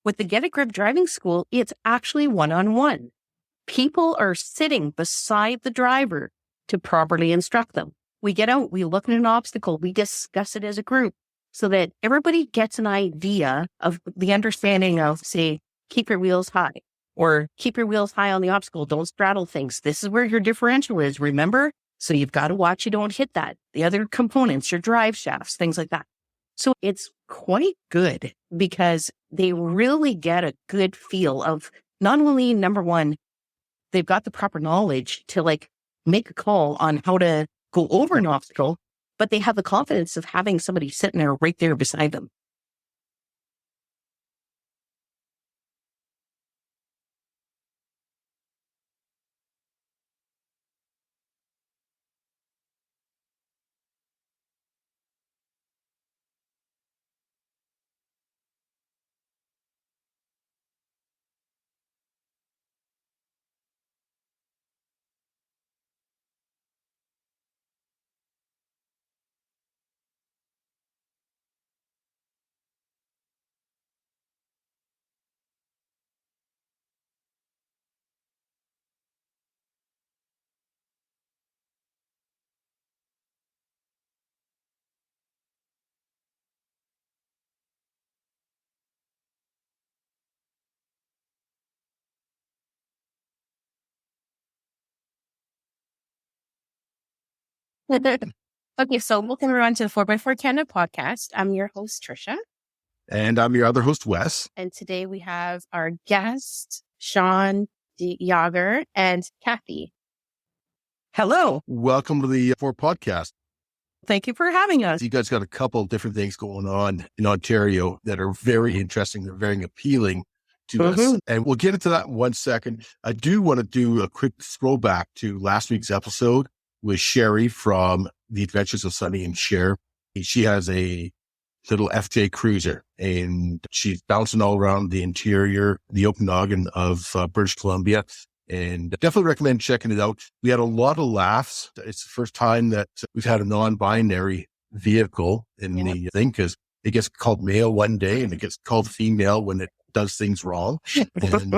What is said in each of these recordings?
With the Get a Grip driving school, it's actually one-on-one. People are sitting beside the driver to properly instruct them. We get out, we look at an obstacle, we discuss it as a group so that everybody gets an idea of the understanding of, say, keep your wheels high or keep your wheels high on the obstacle. Don't straddle things. This is where your differential is, remember? So you've got to watch you don't hit that. The other components, your drive shafts, things like that. So it's quite good because they really get a good feel of not only, number one, they've got the proper knowledge to make a call on how to go over an obstacle, but they have the confidence of having somebody sitting there right there beside them. Okay, so welcome everyone to the 4x4 Canada podcast. I'm your host, Trisha. And I'm your other host, Wes. And today we have our guest, Shaun and Cathy. Hello. Welcome to the 4 podcast. Thank you for having us. You guys got a couple different things going on in Ontario that are very interesting. They're very appealing to us. And we'll get into that in 1 second. I do want to do a quick scroll back to last week's episode with Sherry from The Adventures of Sunny and Cher. She has a little FJ Cruiser and she's bouncing all around the interior, the Okanagan of British Columbia. And definitely recommend checking it out. We had a lot of laughs. It's the first time that we've had a non-binary vehicle in the thing because it gets called male one day and it gets called female when it does things wrong. And,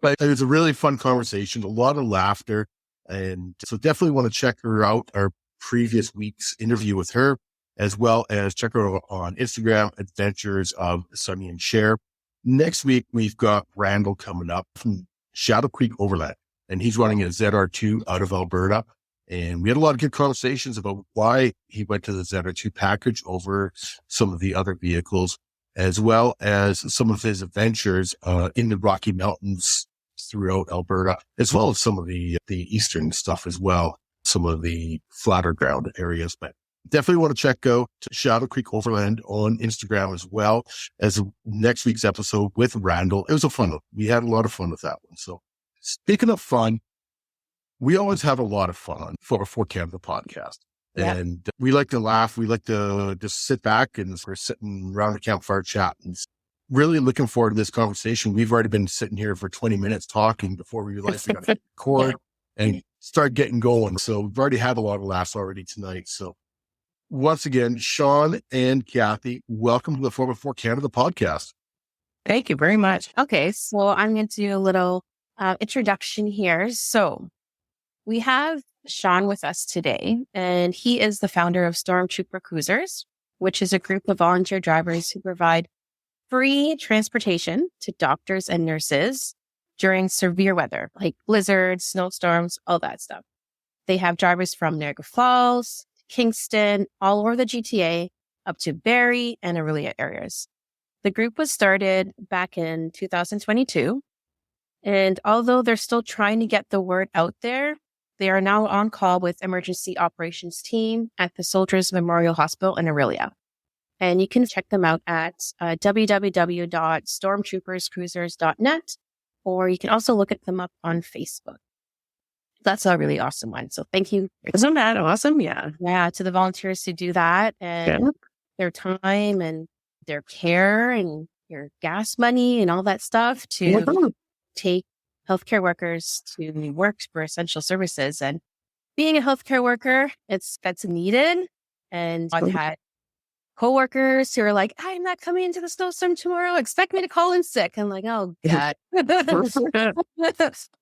but it was a really fun conversation, a lot of laughter. And so definitely want to check her out, our previous week's interview with her, as well as check her out on Instagram, Adventures of Sunny and Cher. Next week, we've got Randall coming up from Shadow Creek Overland, and he's running a ZR2 out of Alberta. And we had a lot of good conversations about why he went to the ZR2 package over some of the other vehicles, as well as some of his adventures in the Rocky Mountains throughout Alberta, as well as some of the eastern stuff as well, some of the flatter ground areas. But definitely want to check out Shadow Creek Overland on Instagram as well as next week's episode with Randall. It was a fun one. We had a lot of fun with that one. So speaking of fun, we always have a lot of fun on 4x4 Canada podcast. Yeah. And we like to laugh. We like to just sit back and we're sitting around the campfire chatting. Really looking forward to this conversation. We've already been sitting here for 20 minutes talking before we realized we got to record and start getting going. So we've already had a lot of laughs already tonight. So once again, Shaun and Cathy, welcome to the 4x4 Canada podcast. Thank you very much. Okay, so I'm going to do a little introduction here. So we have Shaun with us today, and he is the founder of Stormtrooper Cruisers, which is a group of volunteer drivers who provide free transportation to doctors and nurses during severe weather, like blizzards, snowstorms, all that stuff. They have drivers from Niagara Falls, Kingston, all over the GTA, up to Barrie and Orillia areas. The group was started back in 2022. And although they're still trying to get the word out there, they are now on call with emergency operations team at the Soldiers Memorial Hospital in Orillia. And you can check them out at www.stormtrooperscruisers.net, or you can also look at them up on Facebook. That's a really awesome one. So thank you. Isn't that awesome? Yeah. Yeah. To the volunteers who do that and their time and their care and your gas money and all that stuff to take healthcare workers to work for essential services. And being a healthcare worker, that's needed. And I've had coworkers who are like, I'm not coming into the snowstorm tomorrow. Expect me to call in sick. I'm like, oh God.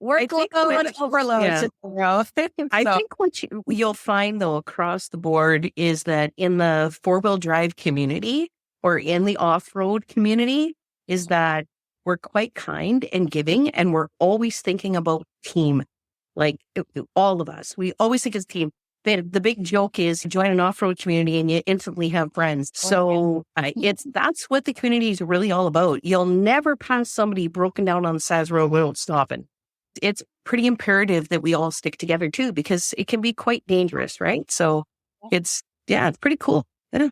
Workload overload tomorrow. I think what you'll find though across the board is that in the 4-wheel drive community or in the off-road community is that we're quite kind and giving, and we're always thinking about team. Like all of us, we always think as a team. The big joke is you join an off-road community and you instantly have friends. So that's what the community is really all about. You'll never pass somebody broken down on the side of the road without stopping. It's pretty imperative that we all stick together too, because it can be quite dangerous, right? So it's pretty cool. Yeah.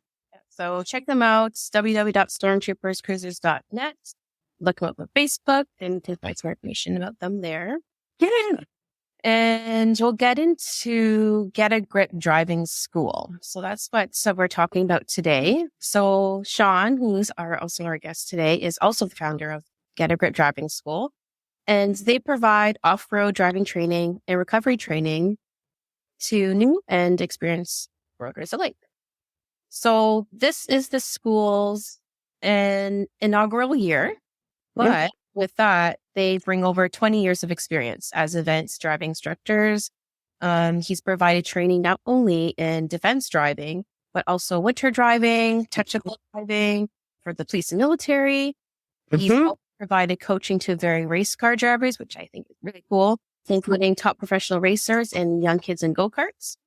So check them out, www.stormtrooperscruisers.net. Look them up on Facebook and to find some information about them there. Yeah. And we'll get into Get a Grip Driving School. So that's what we're talking about today. So Shaun, who's also our guest today, is also the founder of Get a Grip Driving School. And they provide off-road driving training and recovery training to new and experienced roaders alike. So this is the school's inaugural year, but with that, they bring over 20 years of experience as advanced driving instructors. He's provided training not only in defense driving, but also winter driving, technical driving for the police and military. He's also provided coaching to varying race car drivers, which I think is really cool, including top professional racers and young kids in go-karts.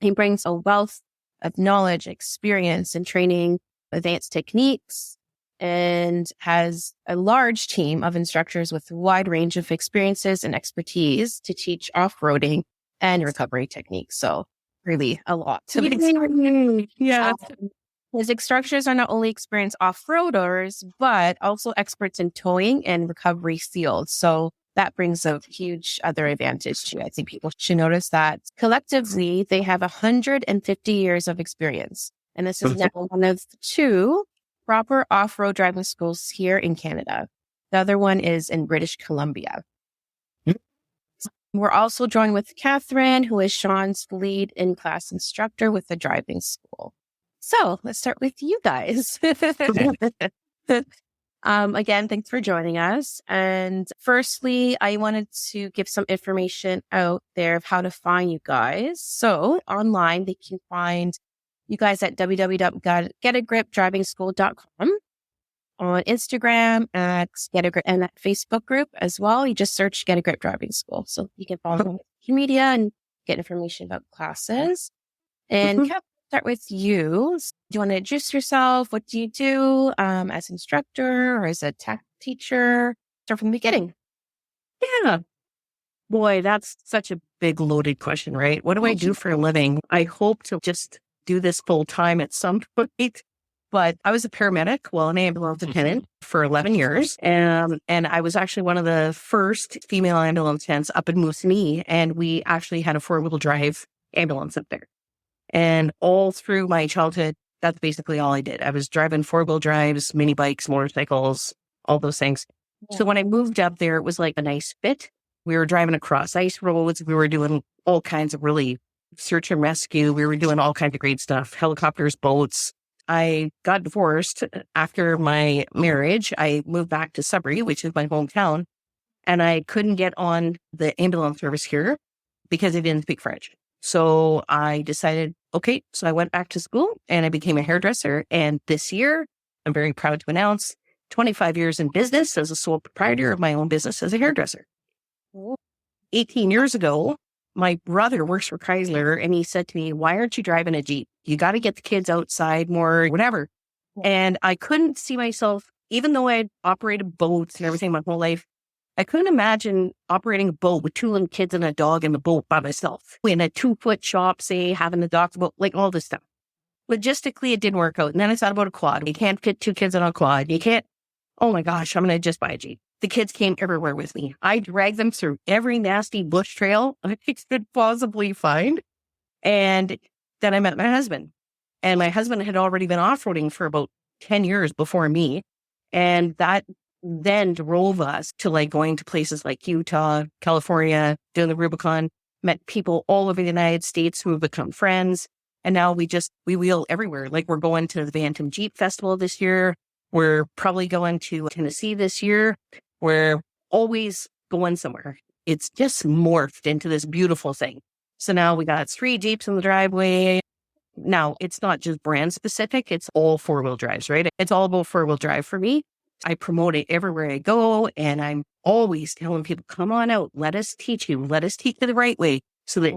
He brings a wealth of knowledge, experience, and training advanced techniques, and has a large team of instructors with a wide range of experiences and expertise to teach off-roading and recovery techniques. So really a lot. Yeah. His instructors are not only experienced off-roaders, but also experts in towing and recovery fields. So that brings a huge other advantage too. I think people should notice that collectively they have 150 years of experience. And this is now one of the 2 proper off-road driving schools here in Canada. The other one is in British Columbia. We're also joined with Catherine, who is Shaun's lead in-class instructor with the driving school. So let's start with you guys. Again, thanks for joining us. And firstly, I wanted to give some information out there of how to find you guys. So online, they can find you guys at www.getagripdrivingschool.com, on Instagram at Get a Grip, and that Facebook group as well. You just search Get a Grip Driving School. So you can follow them on social media and get information about classes. And Kev, start with you. Do you want to introduce yourself? What do you do as instructor or as a tech teacher? Start from the beginning. Yeah. Boy, that's such a big loaded question, right? What do I do for a living? I hope to just do this full time at some point, but I was a paramedic, an ambulance attendant for 11 years. And I was actually one of the first female ambulance attendants up in Moosonee. And we actually had a 4-wheel drive ambulance up there. And all through my childhood, that's basically all I did. I was driving 4-wheel drives, mini bikes, motorcycles, all those things. Yeah. So when I moved up there, it was like a nice fit. We were driving across ice roads. We were doing all kinds of really search and rescue. We were doing all kinds of great stuff, helicopters, boats. I got divorced after my marriage. I moved back to Sudbury, which is my hometown, and I couldn't get on the ambulance service here because I didn't speak French. So I decided, okay, so I went back to school and I became a hairdresser. And this year, I'm very proud to announce 25 years in business as a sole proprietor of my own business as a hairdresser. 18 years ago, my brother works for Chrysler and he said to me, why aren't you driving a Jeep? You got to get the kids outside more, whatever. And I couldn't see myself, even though I operated boats and everything my whole life, I couldn't imagine operating a boat with 2 little kids and a dog in the boat by myself in a 2-foot shop, say, having the dock boat, like all this stuff. Logistically, it didn't work out. And then I thought about a quad. You can't fit 2 kids on a quad. You can't, oh my gosh, I'm going to just buy a Jeep. The kids came everywhere with me. I dragged them through every nasty bush trail I could possibly find. And then I met my husband. And my husband had already been off-roading for about 10 years before me. And that then drove us to like going to places like Utah, California, doing the Rubicon, met people all over the United States who have become friends. And now we wheel everywhere. Like we're going to the Bantam Jeep Festival this year. We're probably going to Tennessee this year. We're always going somewhere. It's just morphed into this beautiful thing. So now we got 3 Jeeps in the driveway. Now, it's not just brand specific. It's all 4-wheel drives, right? It's all about 4-wheel drive for me. I promote it everywhere I go. And I'm always telling people, come on out. Let us teach you. Let us teach you the right way. So that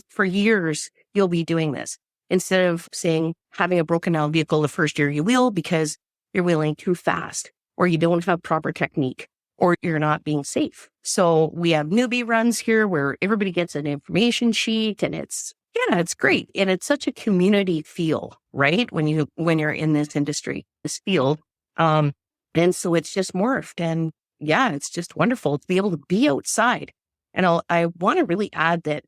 for years, you'll be doing this. Instead of saying, having a broken down vehicle the first year you wheel because you're wheeling too fast, or you don't have proper technique, or you're not being safe. So we have newbie runs here where everybody gets an information sheet, and it's great. And it's such a community feel, right? When you're in this industry, this field. And so it's just morphed, and it's just wonderful to be able to be outside. And I want to really add that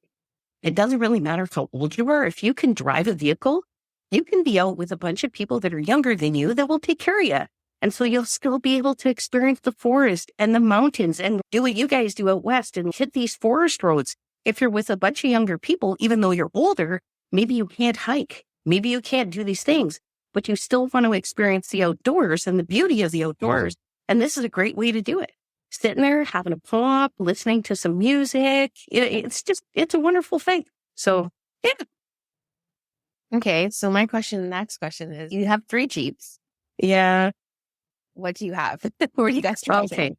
it doesn't really matter how old you are. If you can drive a vehicle, you can be out with a bunch of people that are younger than you that will take care of you. And so you'll still be able to experience the forest and the mountains and do what you guys do out west and hit these forest roads. If you're with a bunch of younger people, even though you're older, maybe you can't hike. Maybe you can't do these things, but you still want to experience the outdoors and the beauty of the outdoors. And this is a great way to do it. Sitting there, having a pop, listening to some music. It's a wonderful thing. So, yeah. Okay. So my next question is, you have 3 Jeeps. Yeah. What do you have? Where do you guys drive? Okay.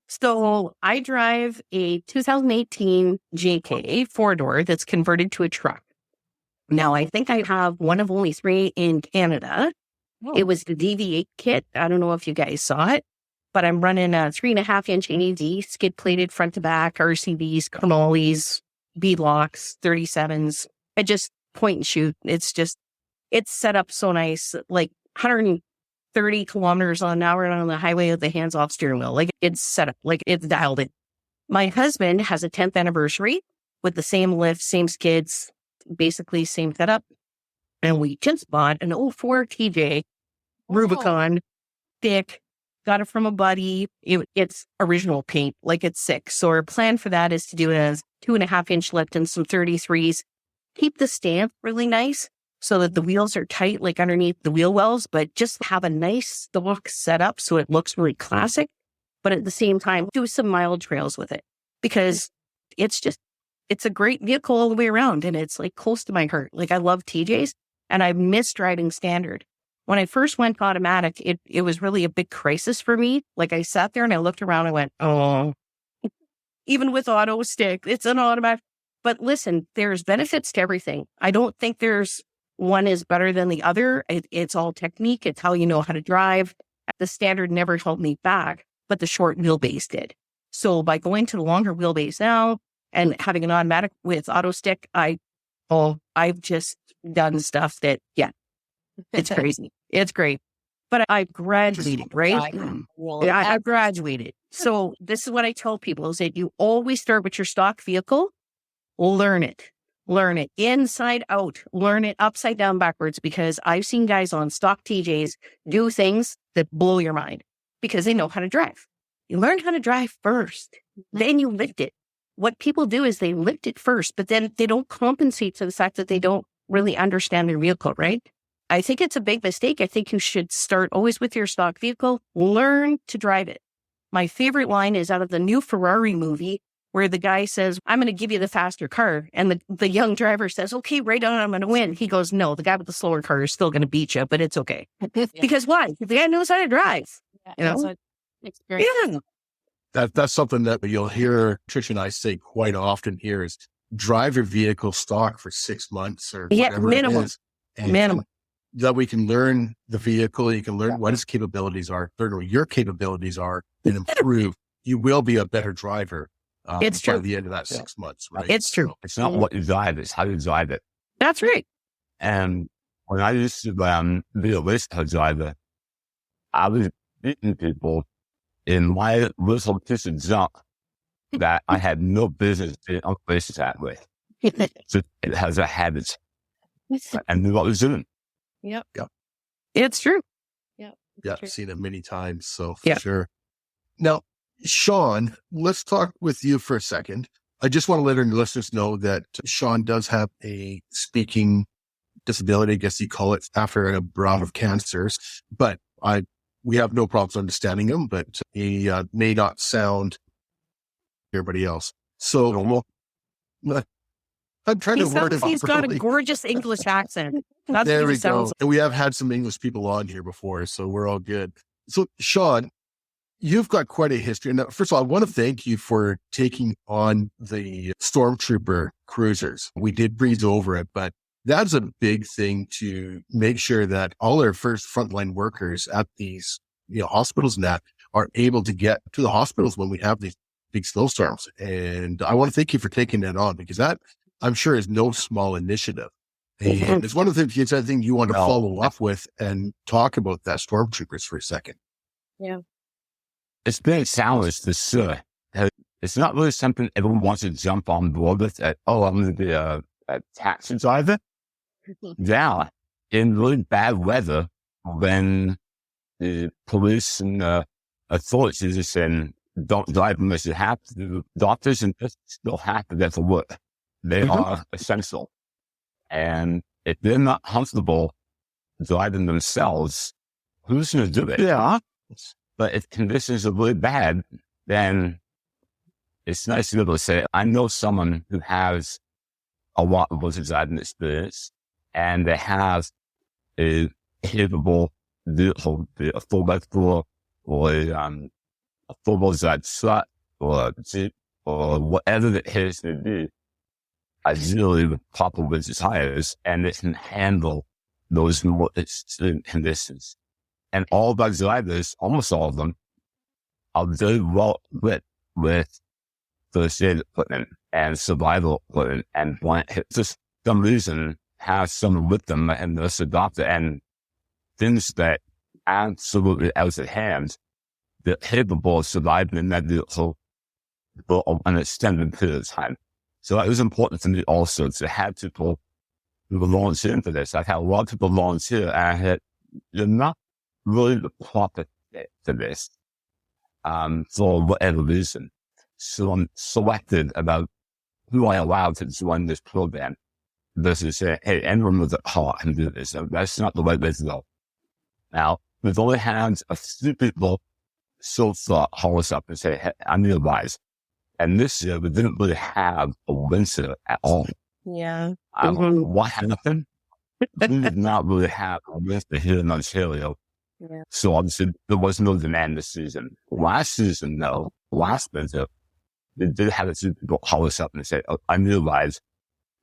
So I drive a 2018 JK 4-door that's converted to a truck. Now, I think I have one of only 3 in Canada. Oh. It was the DV8 kit. I don't know if you guys saw it, but I'm running a 3.5-inch AD, skid plated front to back, RCVs, cannolis, beadlocks, 37s. I just point and shoot. It's set up so nice, like 130 kilometers an hour on the highway with the hands-off steering wheel. Like it's set up, like it's dialed in. My husband has a 10th anniversary with the same lift, same skids, basically same setup. And we just bought an 04 TJ Rubicon, thick, got it from a buddy. It's original paint, like it's sick. So our plan for that is to do a 2.5-inch lift and some 33s. Keep the stamp really nice so that the wheels are tight, like underneath the wheel wells, but just have a nice stock setup so it looks really classic. But at the same time, do some mild trails with it because it's a great vehicle all the way around. And it's like close to my heart. Like I love TJs and I miss driving standard. When I first went automatic, it was really a big crisis for me. Like I sat there and I looked around and went, oh, even with auto stick, it's an automatic. But listen, there's benefits to everything. I don't think there's one is better than the other. It's all technique. It's how you know how to drive. The standard never held me back, but the short wheelbase did. So by going to the longer wheelbase now and having an automatic with auto stick, I've just done stuff that, it's crazy. It's great. But I graduated, right? I graduated. So this is what I tell people is that you always start with your stock vehicle. Learn it inside out, learn it upside down backwards, because I've seen guys on stock TJs do things that blow your mind because they know how to drive. You learn how to drive first, then you lift it. What people do is they lift it first, but then they don't compensate for the fact that they don't really understand their vehicle, right? I think it's a big mistake. I think you should start always with your stock vehicle, learn to drive it. My favorite line is out of the new Ferrari movie where the guy says, I'm going to give you the faster car. And the young driver says, okay, right on, I'm going to win. He goes, no, the guy with the slower car is still going to beat you, but it's okay. Because why? The guy knows how to drive. Experience. That's something that you'll hear Trish and I say quite often here is drive your vehicle stock for 6 months or whatever minimum. It is. Minimum. That we can learn the vehicle, you can learn what its capabilities are, learn what your capabilities are, and improve. You will be a better driver it's by true. the end of that 6 months, right? It's true. It's not what you drive, it's how you drive it. That's right. And when I used to be a race car driver, I was beating people in my little piece of junk that I had no business being on the racetrack with. So it has a habit. I knew what I was doing. Yep. It's true. Yep. Yeah, I've seen it many times. So for Yeah. sure. Now, Shaun, let's talk with you for a second. I just want to let our listeners know that Shaun does have a speaking disability, I guess you call it, after a bout of cancers. But we have no problems understanding him, but he may not sound everybody else. So I'm trying He to word sounds, it he's got a properly. gorgeous English accent. That's There what we he sounds go. And we have had some English people on here before, so we're all good. So, Shaun, you've got quite a history. Now, first of all, I want to thank you for taking on the Stormtrooper cruisers. We did breeze over it, but that's a big thing to make sure that all our first frontline workers at these hospitals and that are able to get to the hospitals when we have these big snowstorms. And I want to thank you for taking that on, because that, I'm sure, is no small initiative. And it's one of the things I think you want to follow up with and talk about that Stormtroopers for a second. Yeah. It's been a challenge this sure. It's not really something everyone wants to jump on board with. I'm going to be a taxi driver. Yeah, in really bad weather, when the police and authorities are saying, don't drive unless you have to, the doctors and nurses still have to get to work. They are essential. And if they're not comfortable driving themselves, who's going to do it? Yeah. But if conditions are really bad, then it's nice to be able to say, I know someone who has a lot of blizzard driving experience, and they have a capable vehicle, be a 4x4 or a 4x truck or a Jeep or whatever the case may be, ideally with proper blizzard tires, and it can handle those more extreme conditions. And all of our drivers, almost all of them, are very well equipped with first aid equipment and survival equipment and blankets. Just some reason have someone with them and nurse adopter and things that absolutely out of hand, they're capable of surviving in that vehicle for an extended period of time. So it was important to me also to have people who volunteer into this. I've had a lot of people volunteer, and I had, you're not really the proper fit for this, for whatever reason. So I'm selected about who I allow to join this program versus say, hey, anyone with a heart can do this. So that's not the right way to go. Now, we've only had a few people so far call us up and say, hey, I need advice. And this year, we didn't really have a winter at all. Yeah. What happened? We did not really have a winter here in Ontario. Yeah. So obviously, there was no demand this season. Last season, though, last winter, they did have a few people call us up and say, oh, I need advice.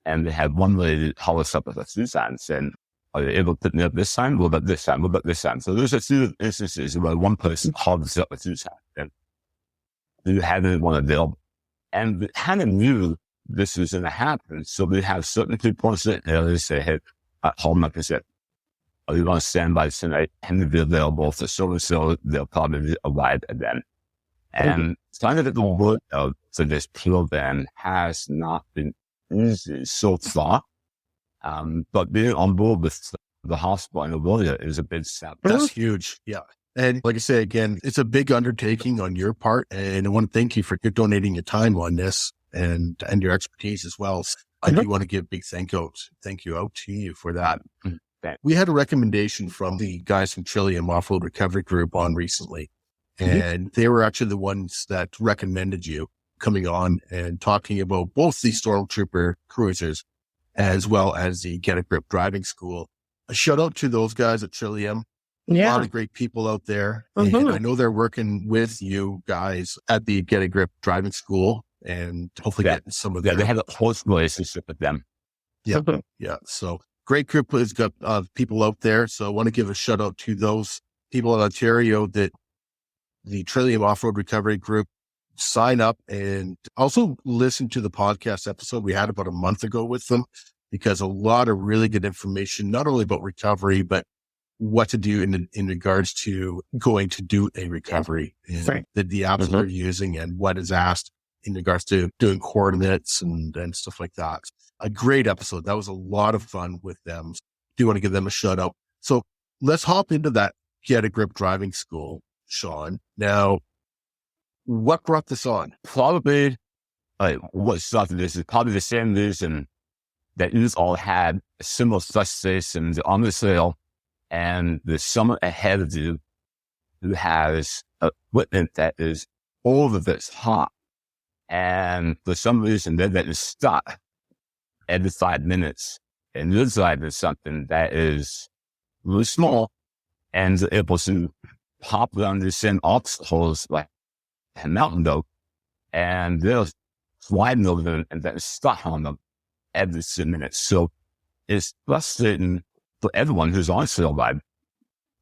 And they had one lady call us up with a few times saying, are you able to put me up this time? What about this time? What about this time? So there's a few instances where one person called us up a few times and they hadn't one available. And we kind of knew this was going to happen. So we have certain people sitting there, they say, hey, I called them up and said, are you going to stand by tonight? Can you be available for so-and-so? They'll probably arrive at them. And trying to get the word out for this program has not been easy so far. But being on board with the hospital in Australia is a big step. That's huge. Yeah. And like I say, again, it's a big undertaking on your part. And I want to thank you for donating your time on this and your expertise as well. So I do want to give a big thank you out to you for that. We had a recommendation from the guys from Trillium Off-Road Recovery Group on recently. And they were actually the ones that recommended you coming on and talking about both the Stormtrooper cruisers as well as the Get a Grip driving school. A shout out to those guys at Trillium. A lot of great people out there. And I know they're working with you guys at the Get a Grip driving school and hopefully getting some of their... Yeah, they have a close relationship with them. Yeah. Yeah. So great group has got people out there. So I want to give a shout out to those people in Ontario that the Trillium Off-Road Recovery Group sign up and also listen to the podcast episode we had about a month ago with them, because a lot of really good information, not only about recovery, but what to do in regards to going to do a recovery and the apps they're using and what is asked in regards to doing coordinates and stuff like that. A great episode. That was a lot of fun with them. Do want to give them a shout out. So let's hop into that Get a Grip driving school, Shaun. Now, what brought this on? Probably, what started this is probably the same reason that you all had similar stations on the trail, and there's someone ahead of you who has equipment that is over this hot. And for some reason, they're getting stuck every 5 minutes. And you're driving something that is really small and able to pop around the same obstacles like a mountain goat. And they're sliding over them and then stuck on them every 6 minutes. So it's frustrating for everyone who's on trail ride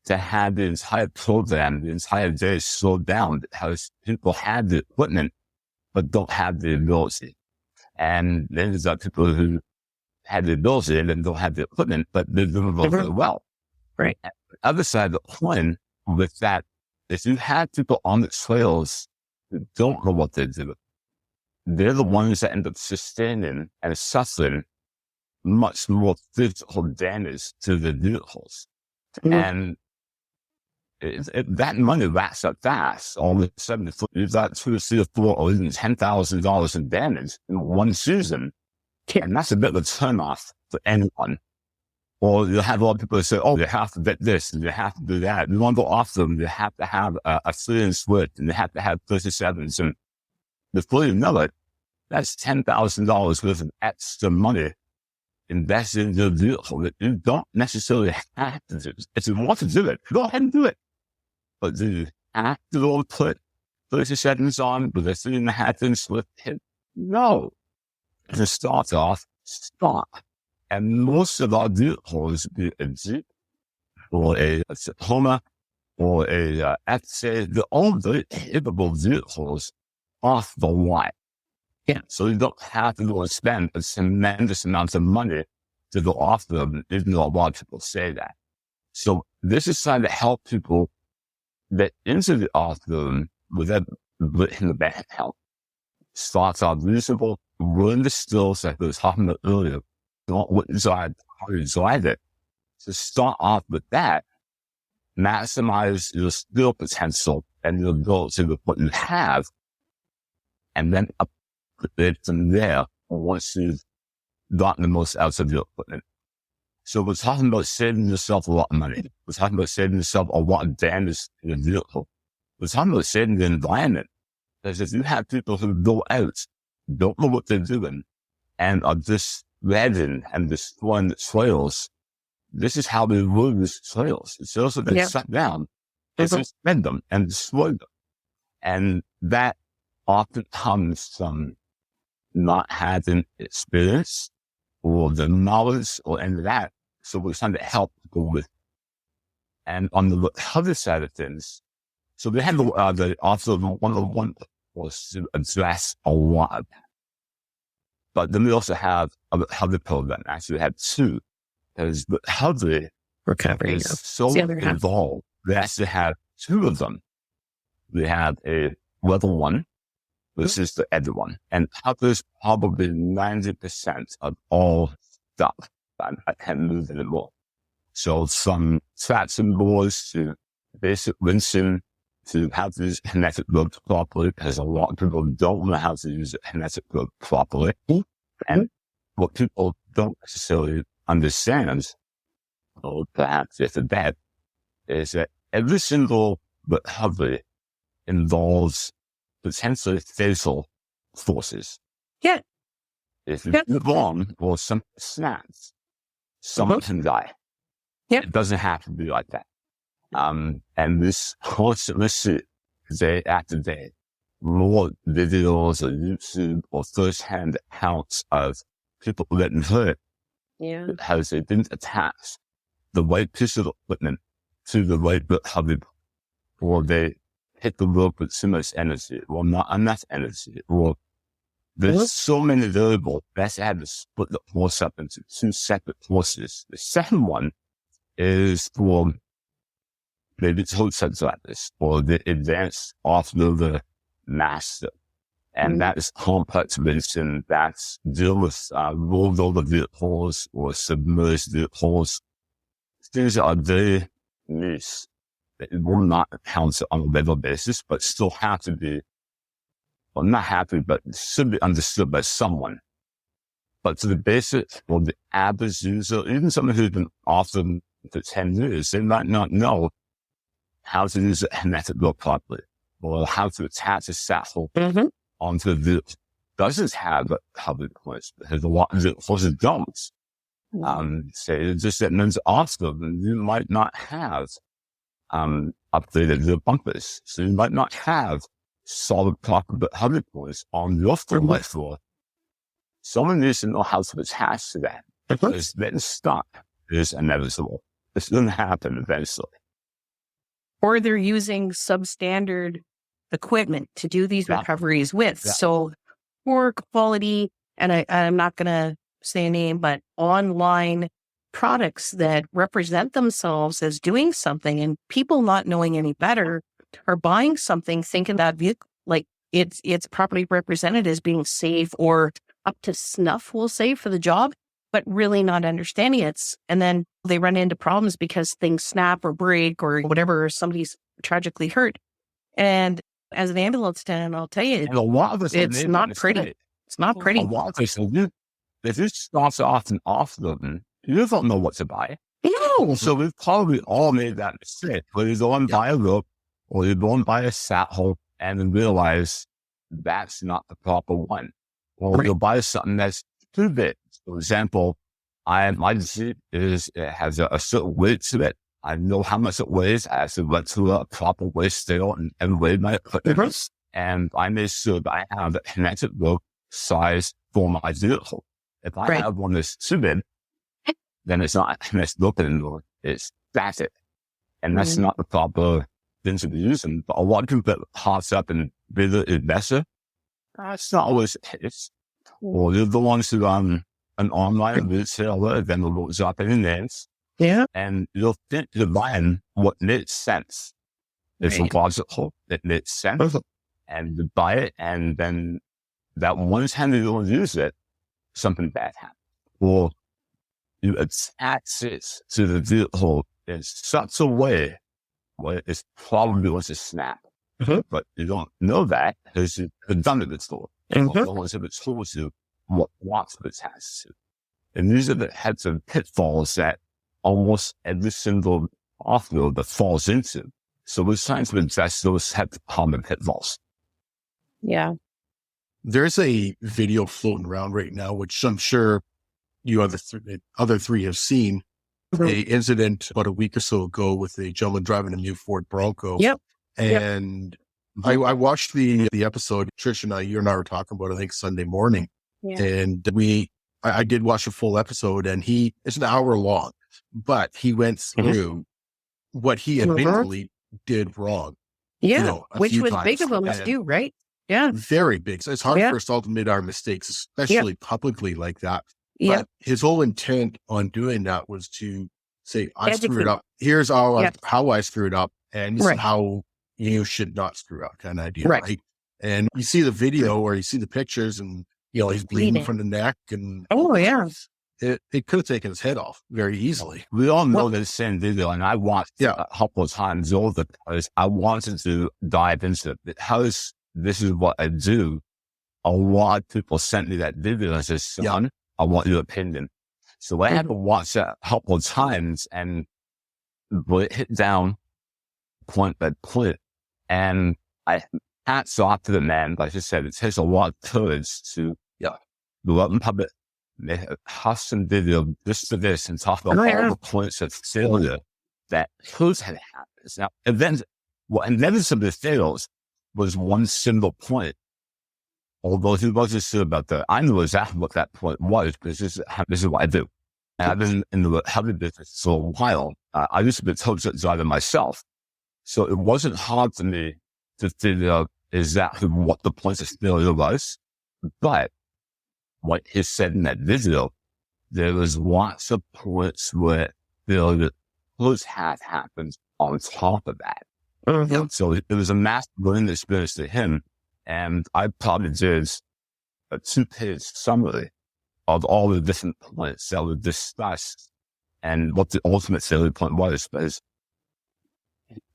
to have the entire program, the entire day slowed down because people have the equipment but don't have the ability. And then there's people who have the ability and don't have the equipment, but they're doing really well. Right. And the other side of the coin with that is you have people on the trails who don't know what they're doing. They're the ones that end up sustaining and suffering much more physical damage to the vehicles. And that money racks up fast. All of a sudden, you've got $2 or $3 or $4 or even $10,000 in damage in one season. And that's a bit of a turnoff for anyone. Or you'll have a lot of people say, oh, you have to get this and you have to do that. You want to go off them, you have to have a 3-inch split and you have to have 37s. And before you know it, that's $10,000 worth of extra money invested in your vehicle that you don't necessarily have to do. If you want to do it, go ahead and do it. But do you have to go put 37s on with a 3.5-inch split hit? No. To start off, stop. And most of our vehicles, be a Jeep or a Tacoma or a XA, they're all very capable vehicles off the lot. Yeah. So you don't have to go and spend a tremendous amount of money to go off them, even though a lot of people say that. So this is trying to help people that into the off them without in the bad health. Starts out reasonable, learn the skills that I was talking about earlier. Don't what decide how you drive it. So start off with that. Maximize your skill potential and your ability with what you have. And then upgrade from there once you've gotten the most out of your equipment. So we're talking about saving yourself a lot of money. We're talking about saving yourself a lot of damage in your vehicle. We're talking about saving the environment. Because if you have people who go out, don't know what they're doing, and are just shredding and destroying the trails, this is how they lose trails. The trails that get shut down, they just shred them and destroy them. And that often comes from not having experience or the knowledge or any of that. So we're trying to help people with. And on the other side of things, so they have the also one was to address a lot of that. But then we also have a recovery program. Actually, we have two. Because the recovery recovery is so involved. We actually have two of them. We have a level 1, which is the other one, and covers probably 90% of all stuff that I can't move anymore. So from traction boards to basic rinsing to how to use kinetic rope properly, because a lot of people don't know how to use a kinetic rope properly. And what people don't necessarily understand, or perhaps if it's bad, is that every single recovery involves potentially fatal forces. Yeah. If you do wrong or something snaps, someone can die. Yeah. It doesn't have to be like that. And this constantly see day after day, more videos on YouTube or first-hand accounts of people getting hurt because they didn't attach the right piece of equipment to the right recovery, or they hit the rope with too much energy, or not enough energy, or there's so many variables that I had to split the horse up into two separate horses. The second one is for maybe tow truck drivers or the advanced off-roader master. And that is complex medicine that's deal with rolled over vehicles or submerged vehicles. Things that are very niche. It will not encounter on a regular basis, but still have to be, well, not happy, but should be understood by someone. But to the basic or the average user, even someone who's been off them for 10 years, they might not know how to use a method book properly or how to attach a saddle onto the vehicle. Doesn't have a public place because a lot of vehicles don't. Say just that means off them, and you might not have updated the bumpers. So you might not have solid proper public place on your foot floor. Someone needs to know how to attach to that because then stuck is inevitable. It's going to happen eventually. Or they're using substandard equipment to do these recoveries with. So poor quality, and I'm not going to say a name, but online products that represent themselves as doing something, and people not knowing any better are buying something thinking that vehicle, like it's properly represented as being safe or up to snuff, we'll say, for the job, but really not understanding it. And then they run into problems because things snap or break or whatever, or somebody's tragically hurt. And as an ambulance attendant, I'll tell you, And a lot of us it's not pretty. It's not pretty. A lot of us, if it starts off and off them, you don't know what to buy. No. So we've probably all made that mistake. Where you go and buy a rope or you go and buy a saddle and then realize that's not the proper one. Or you'll buy something that's too big. For example, my Jeep it has a certain weight to it. I know how much it weighs. I actually went to a proper weigh scale and weighed my equipment. And I made sure that I have a connected rope size for my vehicle. If I have one that's too big, then it's not a connected rope anymore. It's static. And that's not the proper thing to be using. But a lot of people get hopped up and bigger is better. That's not always the case. Or they're the ones who an online retailer, then they'll drop in names. Yeah. And you'll think you're buying what makes sense. It's logical. It makes sense. And you buy it, and then that one time you don't use it, something bad happens. Or you attach it to the vehicle in such a way where it's probably going to snap. But you don't know that because you've done it before. No one's ever told you what to attach to. And these are the heads of pitfalls that almost every single off-road that falls into. So we're trying to address those head common pitfalls. Yeah. There's a video floating around right now, which I'm sure you other three have seen. A incident about a week or so ago with a gentleman driving a new Ford Bronco. And I watched the episode. Trish and you and I were talking about it, I think Sunday morning. And I did watch a full episode, and it's an hour long, but he went through what he admittedly did wrong. Which was big of him to do, right? Yeah. Very big. So it's hard for us all to admit our mistakes, especially publicly like that. But his whole intent on doing that was to say, I screwed up. Here's how I screwed up, and this is how you should not screw up, kind of idea. Right. And you see the video or you see the pictures, and he's bleeding from the neck, and it could have taken his head off very easily. We all know the same video, and I watched a couple of times over because I wanted to dive into it. Because this is what I do. A lot of people sent me that video and said, "Son, I want your opinion." So I had to watch that a couple of times, and it hit down point by point. And hats off to the man. Like I said, it takes a lot of courage to go out in public, make a custom video just for this, and talk about all the points of failure that could have happened. Now, and then some of the fails was one single point. Although he wasn't sure about that, I knew exactly what that point was, because this is what I do. And I've been in the heavy business for a while. I used to be a tow truck driver myself. So it wasn't hard for me to figure out exactly what the point of failure was. But what he said in that video, there was lots of points where failure could have happened on top of that. So it was a massive learning experience to him. And I probably did a 2-page summary of all the different points that were discussed and what the ultimate failure point was. Because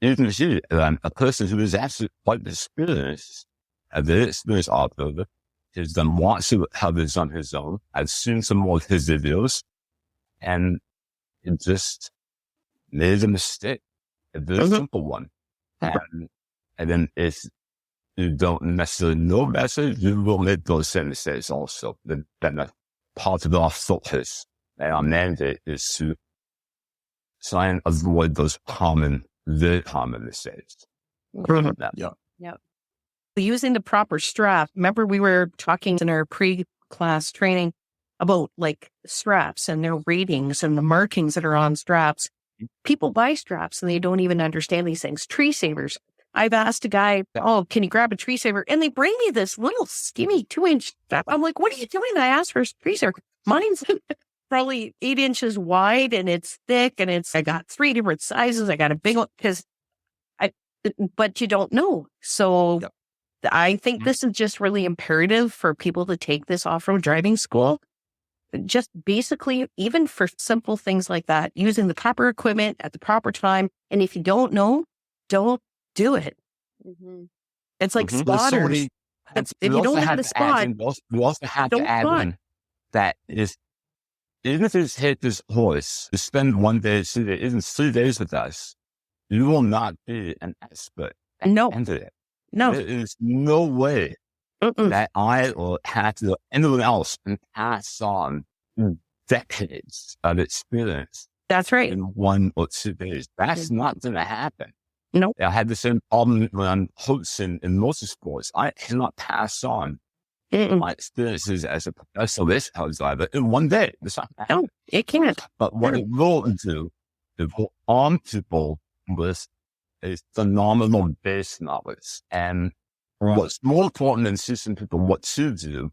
even if you, a person who is actually quite experienced, a very experienced operator, He's done lots of others on his own. I've seen some more of his videos, and it just made a mistake. A very simple one. And then if you don't necessarily know better, you will make those same mistakes also. Then part of our focus and our mandate is to try and avoid those very common mistakes. Yeah. Using the proper strap. Remember, we were talking in our pre-class training about like straps and their ratings and the markings that are on straps. People buy straps and they don't even understand these things. Tree savers. I've asked a guy, oh, can you grab a tree saver? And they bring me this little skinny 2-inch strap. I'm like, what are you doing? I asked for a tree saver. Mine's probably 8 inches wide and it's thick and I got 3 different sizes. I got a big one but you don't know. So I think this is just really imperative for people to take this off-road driving school. Just basically, even for simple things like that, using the proper equipment at the proper time. And if you don't know, don't do it. It's like spotters. If you don't know how to spot, we also have to add in that even if it's hit this horse, to spend 1 day, 2 days, even 3 days with us, you will not be an expert at the end of it. No. There is no way that I or Cathy or anyone else can pass on decades of experience. That's right. In 1 or 2 days. That's not going to happen. No. I had the same problem when I'm coaching in motorsports. I cannot pass on my experiences as a professional race car driver in 1 day. It's not happening. No, it can't. But what it will do, it will arm people with a phenomenal base knowledge. And what's more important than teaching people what to do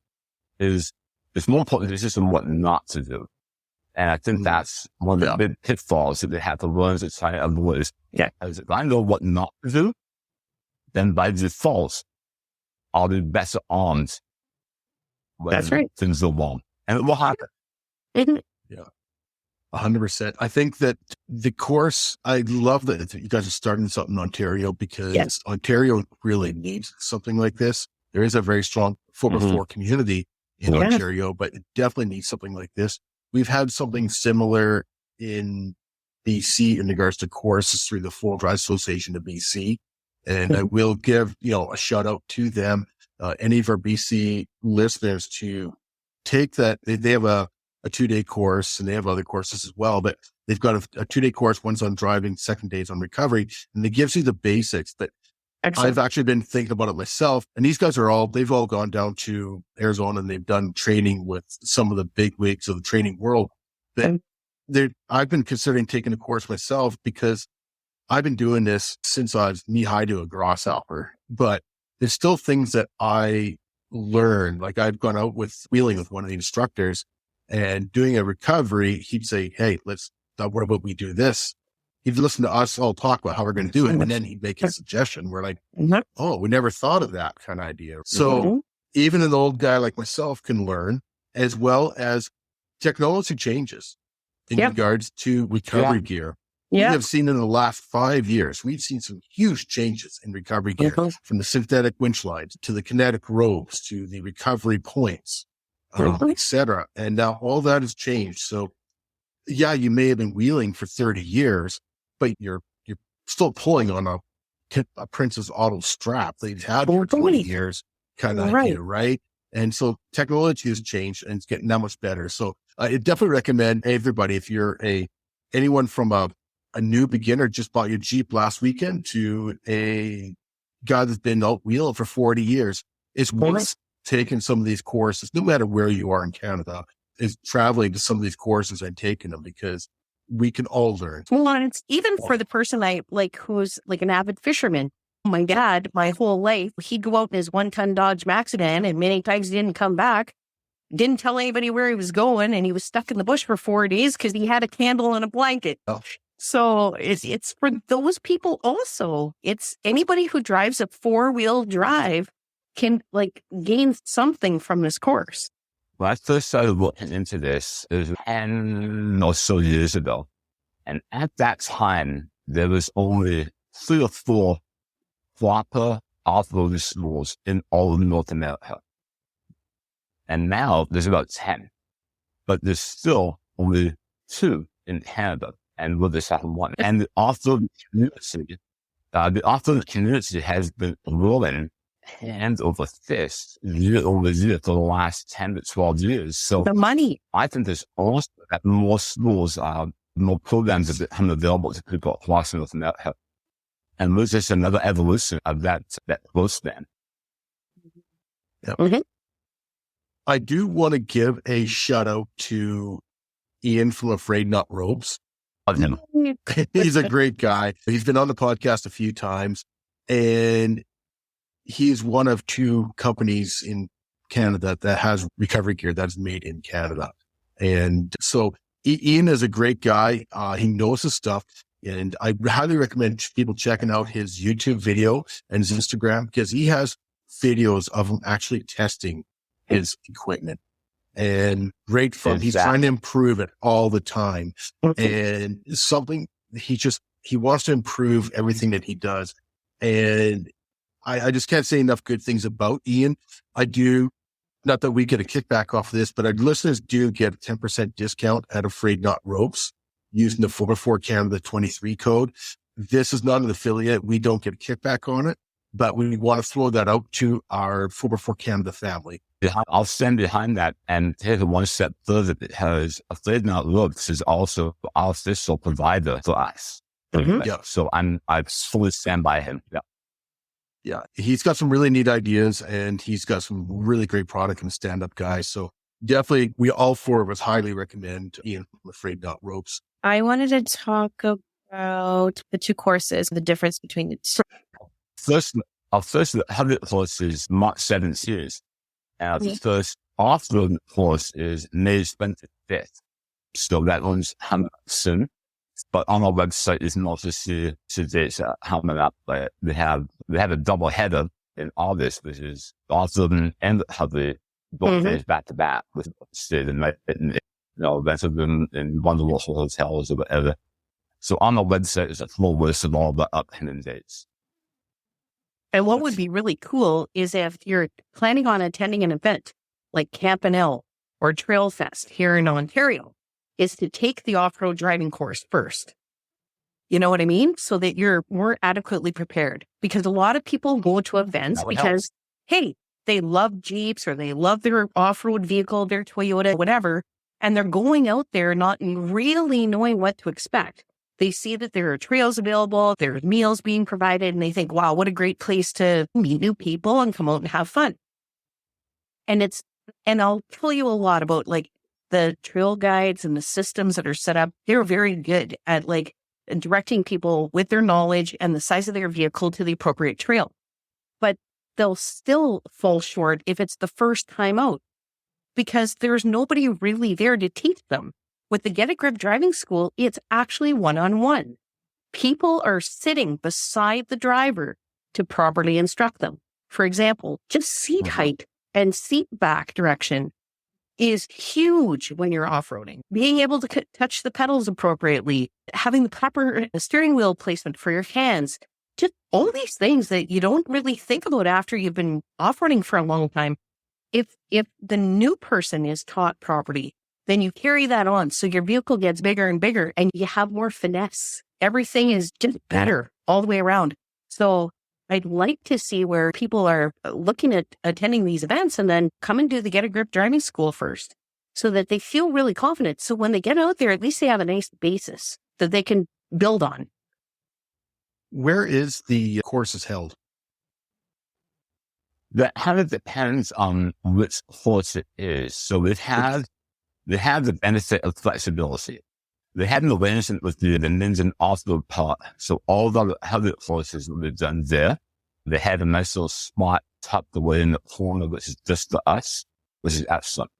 is it's more important to teach them what not to do. And I think that's one of the big pitfalls that they have to learn to try to avoid. As if I know what not to do, then by default, I'll be better armed when things go wrong. And it will happen. 100%. I think that the course, I love that you guys are starting this up in Ontario because Ontario really needs something like this. There is a very strong 4x4 community in Ontario, but it definitely needs something like this. We've had something similar in BC in regards to courses through the Four Drive Association of BC. And I will give, a shout out to them, any of our BC listeners to take that. They have a 2-day course and they have other courses as well, but they've got a 2-day course. One's on driving, second day is on recovery. And it gives you the basics that I've actually been thinking about it myself. And these guys they've all gone down to Arizona and they've done training with some of the big wigs of the training world. But I've been considering taking a course myself because I've been doing this since I was knee high to a grasshopper, but there's still things that I learned. Like I've gone out wheeling with one of the instructors and doing a recovery. He'd say, hey, what about we do this? He'd listen to us all talk about how we're going to do it. And then he'd make a suggestion. We're like, oh, we never thought of that kind of idea. So even an old guy like myself can learn, as well as technology changes in regards to recovery gear. We have seen in the last 5 years, we've seen some huge changes in recovery gear from the synthetic winch lines to the kinetic ropes to the recovery points, etc. And now all that has changed. So you may have been wheeling for 30 years, but you're still pulling on a Princess Auto strap that you've had for 20 years kind of idea, right? And so technology has changed and it's getting that much better. So I definitely recommend everybody, if you're anyone from a new beginner, just bought your Jeep last weekend, to a guy that's been out wheeling for 40 years, it's worth taking some of these courses, no matter where you are in Canada, is traveling to some of these courses and taking them because we can all learn. Well, and it's even for the person who's like an avid fisherman. My dad, my whole life, he'd go out in his 1-ton Dodge Maxidan and many times he didn't come back, didn't tell anybody where he was going, and he was stuck in the bush for 4 days because he had a candle and a blanket. So it's for those people also. It's anybody who drives a 4-wheel drive can gain something from this course. When I first started looking into this, it was 10 or so years ago. And at that time, there was only 3 or 4 proper off-road schools in all of North America. And now there's about 10, but there's still only 2 in Canada, and we're the second one. And the off-road community has been rolling hand over fist year over year for the last 10 to 12 years. So The money. I think there's also that more schools, more programs that become available to people across North America. And there's just another evolution of that growth span. Yep. Mhm. I do want to give a shout out to Ian from Afraid Not Ropes. Of him. He's a great guy. He's been on the podcast a few times, and he's one of 2 companies in Canada that has recovery gear that's made in Canada. And so Ian is a great guy. He knows his stuff, and I highly recommend people checking out his YouTube video and his Instagram, because he has videos of him actually testing his equipment, and great fun. He's trying to improve it all the time. And it's something he wants to improve everything that he does. And I just can't say enough good things about Ian. I do, not that we get a kickback off of this, but our listeners do get a 10% discount at Afraid Not Ropes using the 4x4 Canada 23 code. This is not an affiliate. We don't get a kickback on it, but we want to throw that out to our 4x4 Canada family. I'll stand behind that and take it one step further, because Afraid Not Ropes is also our official provider for us. Mhm. Yeah. So I fully stand by him. Yeah. Yeah. He's got some really neat ideas, and he's got some really great product and stand-up guys. So definitely, we all 4 of us highly recommend Ian from Afraid Not Ropes. I wanted to talk about the 2 courses, the difference between the 2. First, our first 100 course is March 7th. And our first off-road course is May 25th. So that one's coming up soon. But on our website, you can also see dates coming up. They have a double header in August, which is off-road and the both days back to back with stayed in rented them in one of the local hotels or whatever. So on our website is a full list of all the upcoming dates. And what would be really cool is if you're planning on attending an event like Campanelle or Trail Fest here in Ontario, is to take the off-road driving course first. You know what I mean? So that you're more adequately prepared. Because a lot of people go to events because, hey, they love Jeeps or they love their off-road vehicle, their Toyota, whatever, and they're going out there not really knowing what to expect. They see that there are trails available, there's meals being provided, and they think, wow, what a great place to meet new people and come out and have fun. And I'll tell you a lot about like the trail guides and the systems that are set up. They're very good at like directing people with their knowledge and the size of their vehicle to the appropriate trail. But they'll still fall short if it's the first time out, because there's nobody really there to teach them. With the Get a Grip driving school, it's actually one-on-one. People are sitting beside the driver to properly instruct them. For example, just seat height and seat back direction is huge when you're off-roading. Being able to touch the pedals appropriately, having the proper steering wheel placement for your hands, just all these things that you don't really think about after you've been off-roading for a long time. If the new person is taught properly, then you carry that on. So your vehicle gets bigger and bigger and you have more finesse. Everything is just better all the way around. So I'd like to see where people are looking at attending these events and then come and do the Get a Grip driving school first so that they feel really confident. So when they get out there, at least they have a nice basis that they can build on. Where is the courses held? That kind of depends on which course it is. So they have the benefit of flexibility. They had an arrangement with the Ninja and off-road part. So all the other courses were done there. They had a nice little spot tucked away in the corner, which is just for us, which is excellent.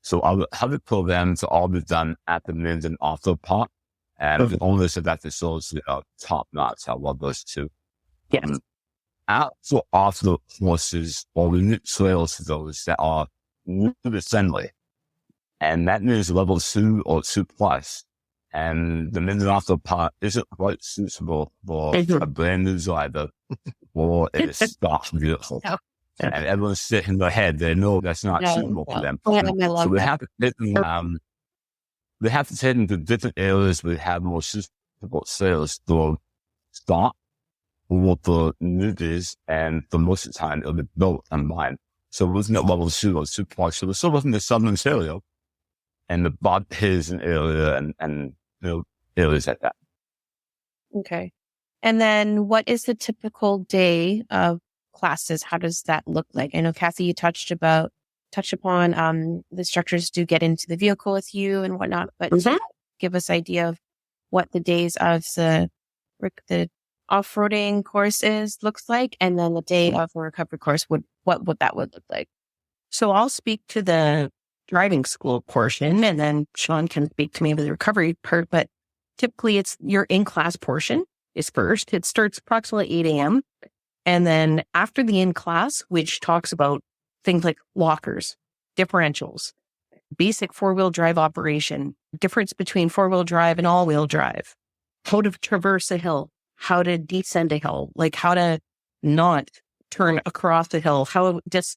So our other programs are all done at the Ninja and off-road part. And the owners of that facility are top notch. I love those two. Yes. Actual off-road courses or the new trails for those that are user friendly. And that means level 2 or 2 plus. And the mid and off-road part isn't quite suitable for a brand new driver or a stock vehicle. and everyone's sitting in their head. They know that's not Yeah, suitable for yeah. them. Yeah, I So love we that. have to fit they have to take into different areas. We have more suitable sales to start what the need is, and the most of the time it'll be built in mind. So looking at level two parts. So we're still looking at Southern Ontario and the Bob Hills area and areas like that. Okay. And then what is the typical day of classes? How does that look like? I know Kathy, you touched upon the instructors do get into the vehicle with you and whatnot, but give us idea of what the days of the off-roading course looks like, and then the day of the recovery course what that would look like. So I'll speak to the driving school portion, and then Shaun can speak to me with the recovery part. But typically it's your in-class portion is first. It starts approximately 8 a.m. And then after the in-class, which talks about things like lockers, differentials, basic four-wheel drive operation, difference between four-wheel drive and all-wheel drive, how to traverse a hill, how to descend a hill, like how to not turn across the hill, how just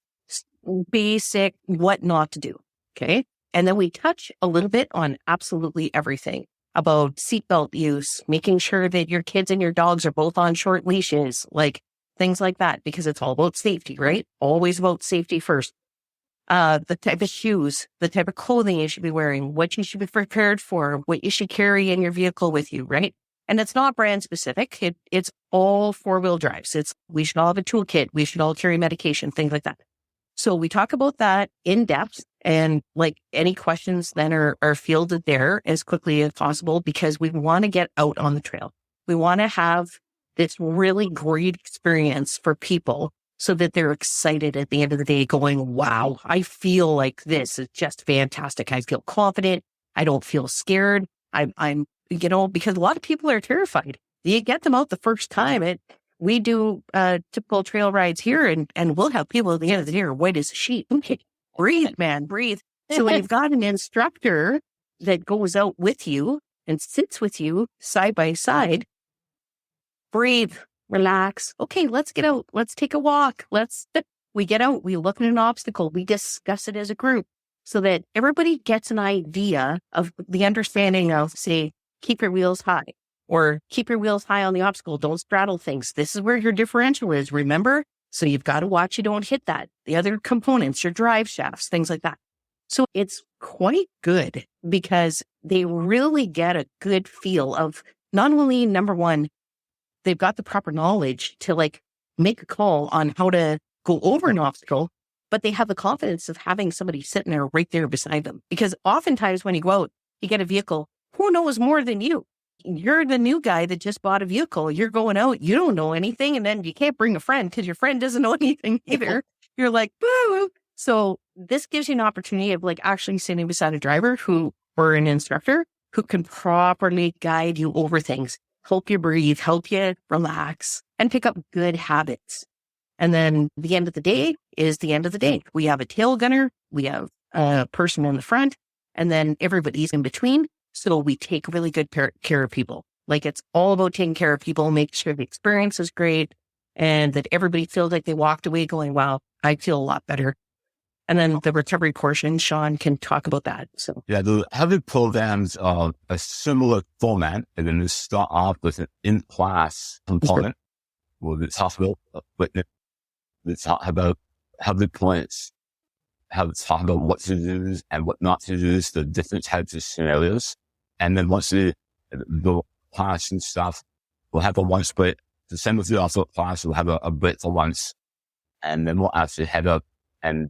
basic what not to do. Okay. And then we touch a little bit on absolutely everything about seatbelt use, making sure that your kids and your dogs are both on short leashes, like things like that, because it's all about safety, right? Always about safety first. The type of shoes, the type of clothing you should be wearing, what you should be prepared for, what you should carry in your vehicle with you, right? And it's not brand specific. It's all four-wheel drives. We should all have a toolkit. We should all carry medication, things like that. So we talk about that in depth, and like any questions then are fielded there as quickly as possible, because we want to get out on the trail. We want to have this really great experience for people so that they're excited at the end of the day going, wow, I feel like this is just fantastic. I feel confident. I don't feel scared. I'm because a lot of people are terrified. You get them out the first time. We do typical trail rides here, and we'll have people at the end of the day are white as a sheet. Breathe, man, breathe. So when you've got an instructor that goes out with you and sits with you side by side, breathe, relax. Okay, let's get out. Let's take a walk. We get out. We look at an obstacle. We discuss it as a group so that everybody gets an idea of the understanding of, say, keep your wheels high. Or keep your wheels high on the obstacle. Don't straddle things. This is where your differential is, remember? So you've got to watch you don't hit that. The other components, your drive shafts, things like that. So it's quite good because they really get a good feel of not only, number one, they've got the proper knowledge to like make a call on how to go over an obstacle, but they have the confidence of having somebody sitting there right there beside them. Because oftentimes when you go out, you get a vehicle, who knows more than you? You're the new guy that just bought a vehicle. You're going out. You don't know anything. And then you can't bring a friend because your friend doesn't know anything either. You're like, boo. So this gives you an opportunity of like actually sitting beside a driver or an instructor who can properly guide you over things, help you breathe, help you relax, and pick up good habits. And then the end of the day is the end of the day. We have a tail gunner. We have a person in the front, and then everybody's in between. So we take really good care of people. Like it's all about taking care of people, making sure the experience is great, and that everybody feels like they walked away going, wow, I feel a lot better. And then the recovery portion, Shaun can talk about that. So yeah, the heavy programs are a similar format, and then they start off with an in-class component where they talk about equipment, they talk about heavy points, how to talk about what to use and what not to use, the different types of scenarios. And then once the class and stuff, we'll have a one split. The same with the also class, we'll have a bit for once. And then we'll actually head up and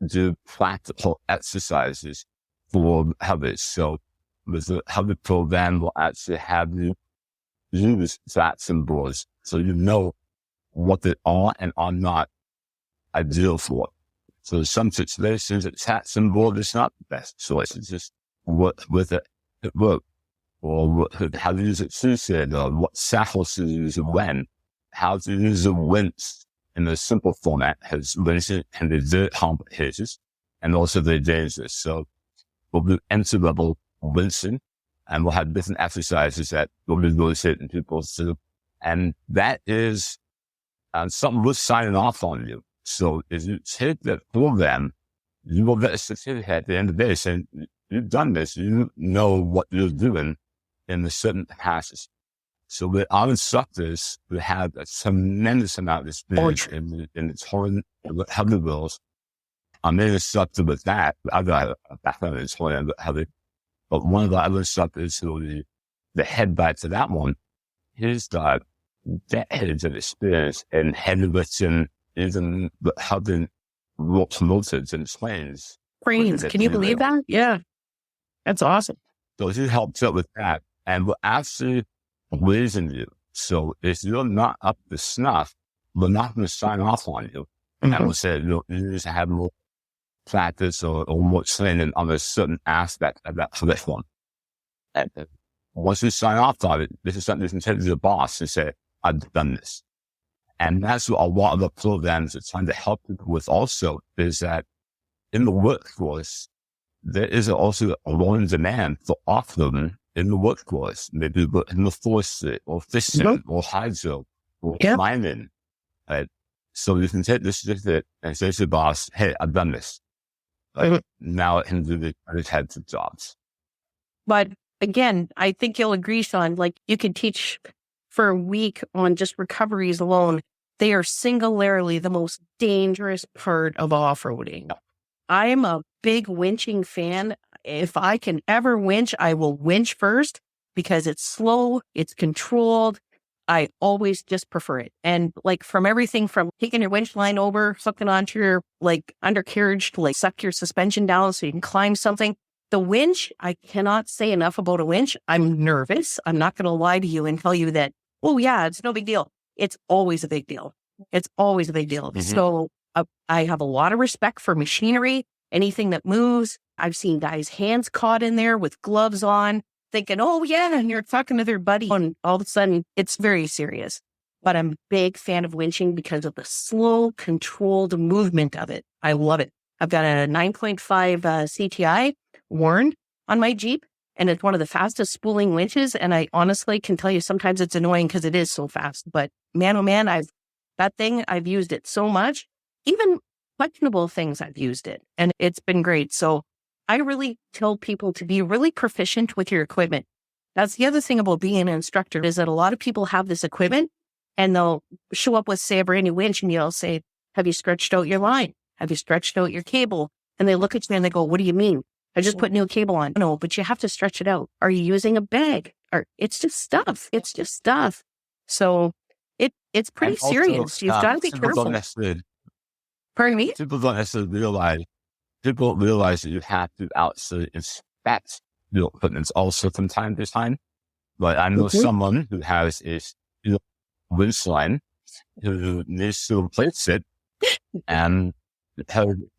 do practical exercises for habits. So with the habit program, we'll actually have you use facts and boards so you know what they are and are not ideal for. So some situations, a tat symbol is not the best choice. It's just what with it work, or how to use it suited, or what saddles to use and when, how to use the winch in a simple format has winches and the very complicated, and also the dangerous. So we'll do entry level winching, and we'll have different exercises that we'll be rotating people through. And that is something we're signing off on you. So if you take that program, you will get a certificate at the end of the day saying, you've done this, you know what you're doing in the certain passages. So with our instructors, we have a tremendous amount of experience in the touring, heavy wheels. I'm an instructor with that. I've got a background in touring and heavy, but one of the other instructors who the head back to that one, he's got decades of experience in heavy lifting, even helping locomotives and planes. Cranes. Can you believe that? Yeah. That's awesome. So he helps out with that. And we're actually raising you. So if you're not up to snuff, we're not going to sign off on you. And we'll say, you need to have more practice or more training on a certain aspect of that curriculum. And once you sign off on it, this is something you can take to the boss and say, I've done this. And that's what a lot of the programs are trying to help people with also, is that in the workforce, there is also a growing demand for offloading in the workforce, maybe in the forestry or fishing or hydro or mining. Right? So you can take this certificate and say to the boss, hey, I've done this. Now I can do the other types of jobs. But again, I think you'll agree, Shaun, like you could teach for a week on just recoveries alone. They are singularly the most dangerous part of off-roading. Yeah. I am a big winching fan. If I can ever winch, I will winch first because it's slow, it's controlled. I always just prefer it. And like from everything from taking your winch line over, hooking onto your like undercarriage to like suck your suspension down so you can climb something. The winch, I cannot say enough about a winch. I'm nervous. I'm not going to lie to you and tell you that, oh yeah, it's no big deal. It's always a big deal. It's always a big deal. So I have a lot of respect for machinery, anything that moves. I've seen guys' hands caught in there with gloves on, thinking, oh yeah, and you're talking to their buddy. And all of a sudden, it's very serious. But I'm a big fan of winching because of the slow, controlled movement of it. I love it. I've got a 9.5 CTI Warren on my Jeep, and it's one of the fastest spooling winches. And I honestly can tell you sometimes it's annoying because it is so fast. But man, oh man, I've used it so much. Even questionable things, I've used it, and it's been great. So I really tell people to be really proficient with your equipment. That's the other thing about being an instructor, is that a lot of people have this equipment and they'll show up with, say, a brand new winch, and you'll say, have you stretched out your line? Have you stretched out your cable? And they look at you and they go, what do you mean? I just put new cable on. No, but you have to stretch it out. Are you using a bag? Or it's just stuff. It's just stuff. So it's pretty serious. You've got to be careful. Pardon me? People don't necessarily realize that you have to actually inspect your equipment also from time to time. But I know someone who has a winch line who needs to replace it and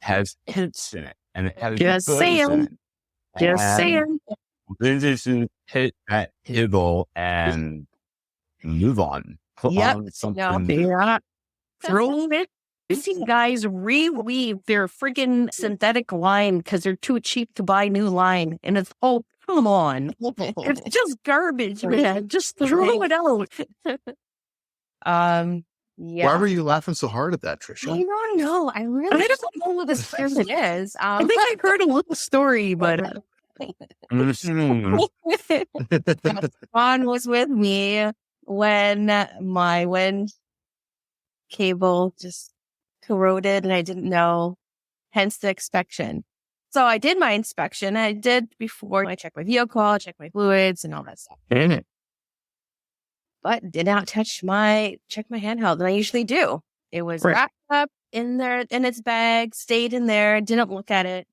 has hits in it. And it has just saying. Just saying. They need to hit that cable and move on. Put on something. Yeah. Throw it. I've seen guys reweave their friggin' synthetic line because they're too cheap to buy new line. And it's, oh, come on. It's just garbage, man. Just throw it out. Yeah. Why were you laughing so hard at that, Trisha? I don't know. I really don't know what this person is. I think I heard a little story, but Ron was with me when my wind cable just corroded and I didn't know, hence the inspection. So I did my inspection. I did before I checked my vehicle, checked my fluids and all that stuff. But did not check my handheld, and I usually do. It was wrapped up in there in its bag, stayed in there, didn't look at it,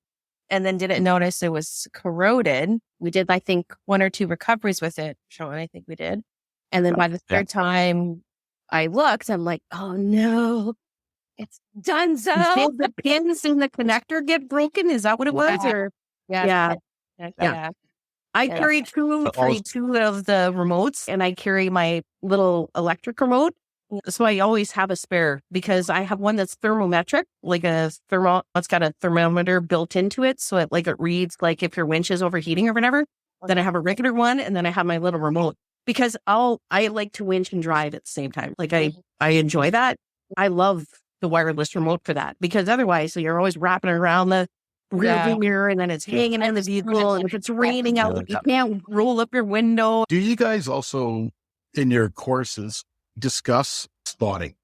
and then didn't notice it was corroded. We did, I think, 1 or 2 recoveries with it, Shaun, I think we did. And then by the third time I looked, I'm like, oh no, it's donezo. Did the pins in the connector get broken? Is that what it was? Or Yeah. I carry two of the remotes, and I carry my little electric remote. So I always have a spare because I have one that's thermometric, like it's got a thermometer built into it. So it reads like if your winch is overheating or whatever. Then I have a regular one, and then I have my little remote because I like to winch and drive at the same time. Like I enjoy that. I love the wireless remote for that, because otherwise you're always wrapping around the rearview mirror and then it's hanging in the vehicle. And if it's raining out, you can't roll up your window. Do you guys also in your courses discuss spotting?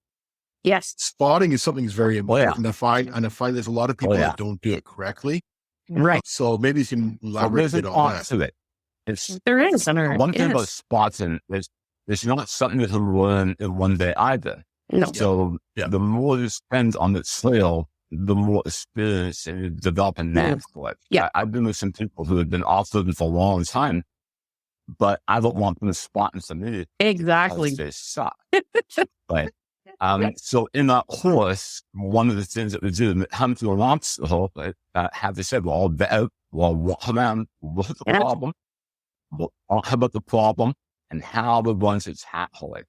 Yes. Spotting is something that's very important. I find there's a lot of people that don't do it correctly. Right. So maybe you can elaborate a bit on that. There is. One thing about spotting is it's not something that you learn in one day either. No. So the more you spend on the trail, the more experience and you develop a knack for it. Yeah. I've been with some people who have been off-roading for a long time, but I don't want them spotting to me. Exactly. They suck. Right. So in that course, one of the things that we do when it comes to an obstacle, have they said, well, walk around, look at the problem, we'll talk about the problem and how we're going to tackle it.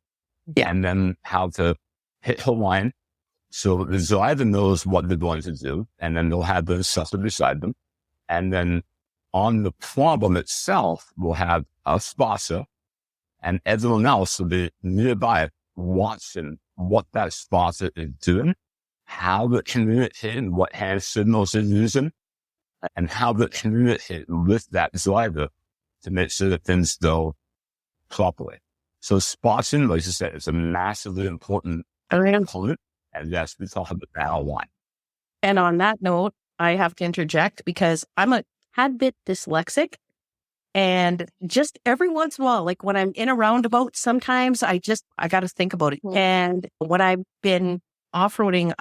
Yeah. And then how to hit the line. So the driver knows what they're going to do, and then they'll have the assessor beside them. And then on the problem itself, we'll have a sponsor, and everyone else will be nearby watching what that sponsor is doing, how they're communicating, what hand signals they're using, and how they're communicating with that driver to make sure that things go properly. So spotting, like I said, is a massively important component. And yes, we talk about that a lot. And on that note, I have to interject because I'm a tad bit dyslexic. And just every once in a while, like when I'm in a roundabout, sometimes I got to think about it. And when I've been off-roading,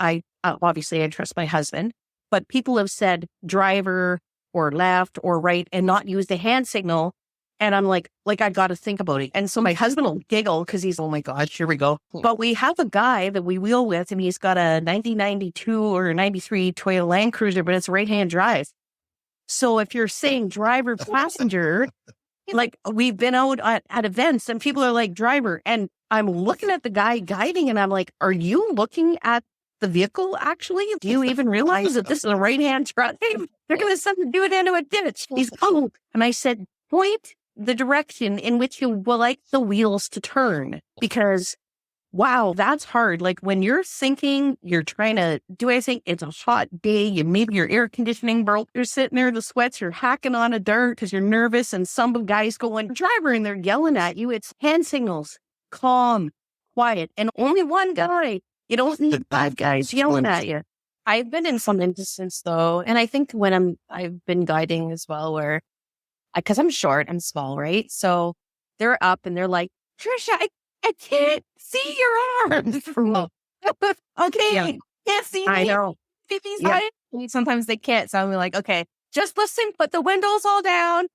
obviously I trust my husband, but people have said driver or left or right and not use the hand signal. And I'm like I got to think about it. And so my husband will giggle because he's, oh my gosh, here we go. But we have a guy that we wheel with and he's got a 1992 or 93 Toyota Land Cruiser, but it's right-hand drive. So if you're saying driver, passenger, like we've been out at events and people are like driver, and I'm looking at the guy guiding and I'm like, are you looking at the vehicle actually? Do you even realize that this is a right-hand drive? They're going to send the dude into a ditch. He's, and I said, point the direction in which you will like the wheels to turn, because wow, that's hard. Like when you're thinking, you're trying to do anything, it's a hot day, maybe your air conditioning broke, you're sitting there, the sweats, you're hacking on a dirt because you're nervous, and some guy's going, driver, and they're yelling at you. It's hand signals, calm, quiet, and only one guy. You don't need 5 guys yelling at you. I've been in some instances though, and I think when I've been guiding as well, where because I'm short, I'm small, right? So they're up and they're like, Trisha, I can't see your arms. Okay, can't see me. I know. And sometimes they can't. So I'm like, okay, just listen, put the windows all down.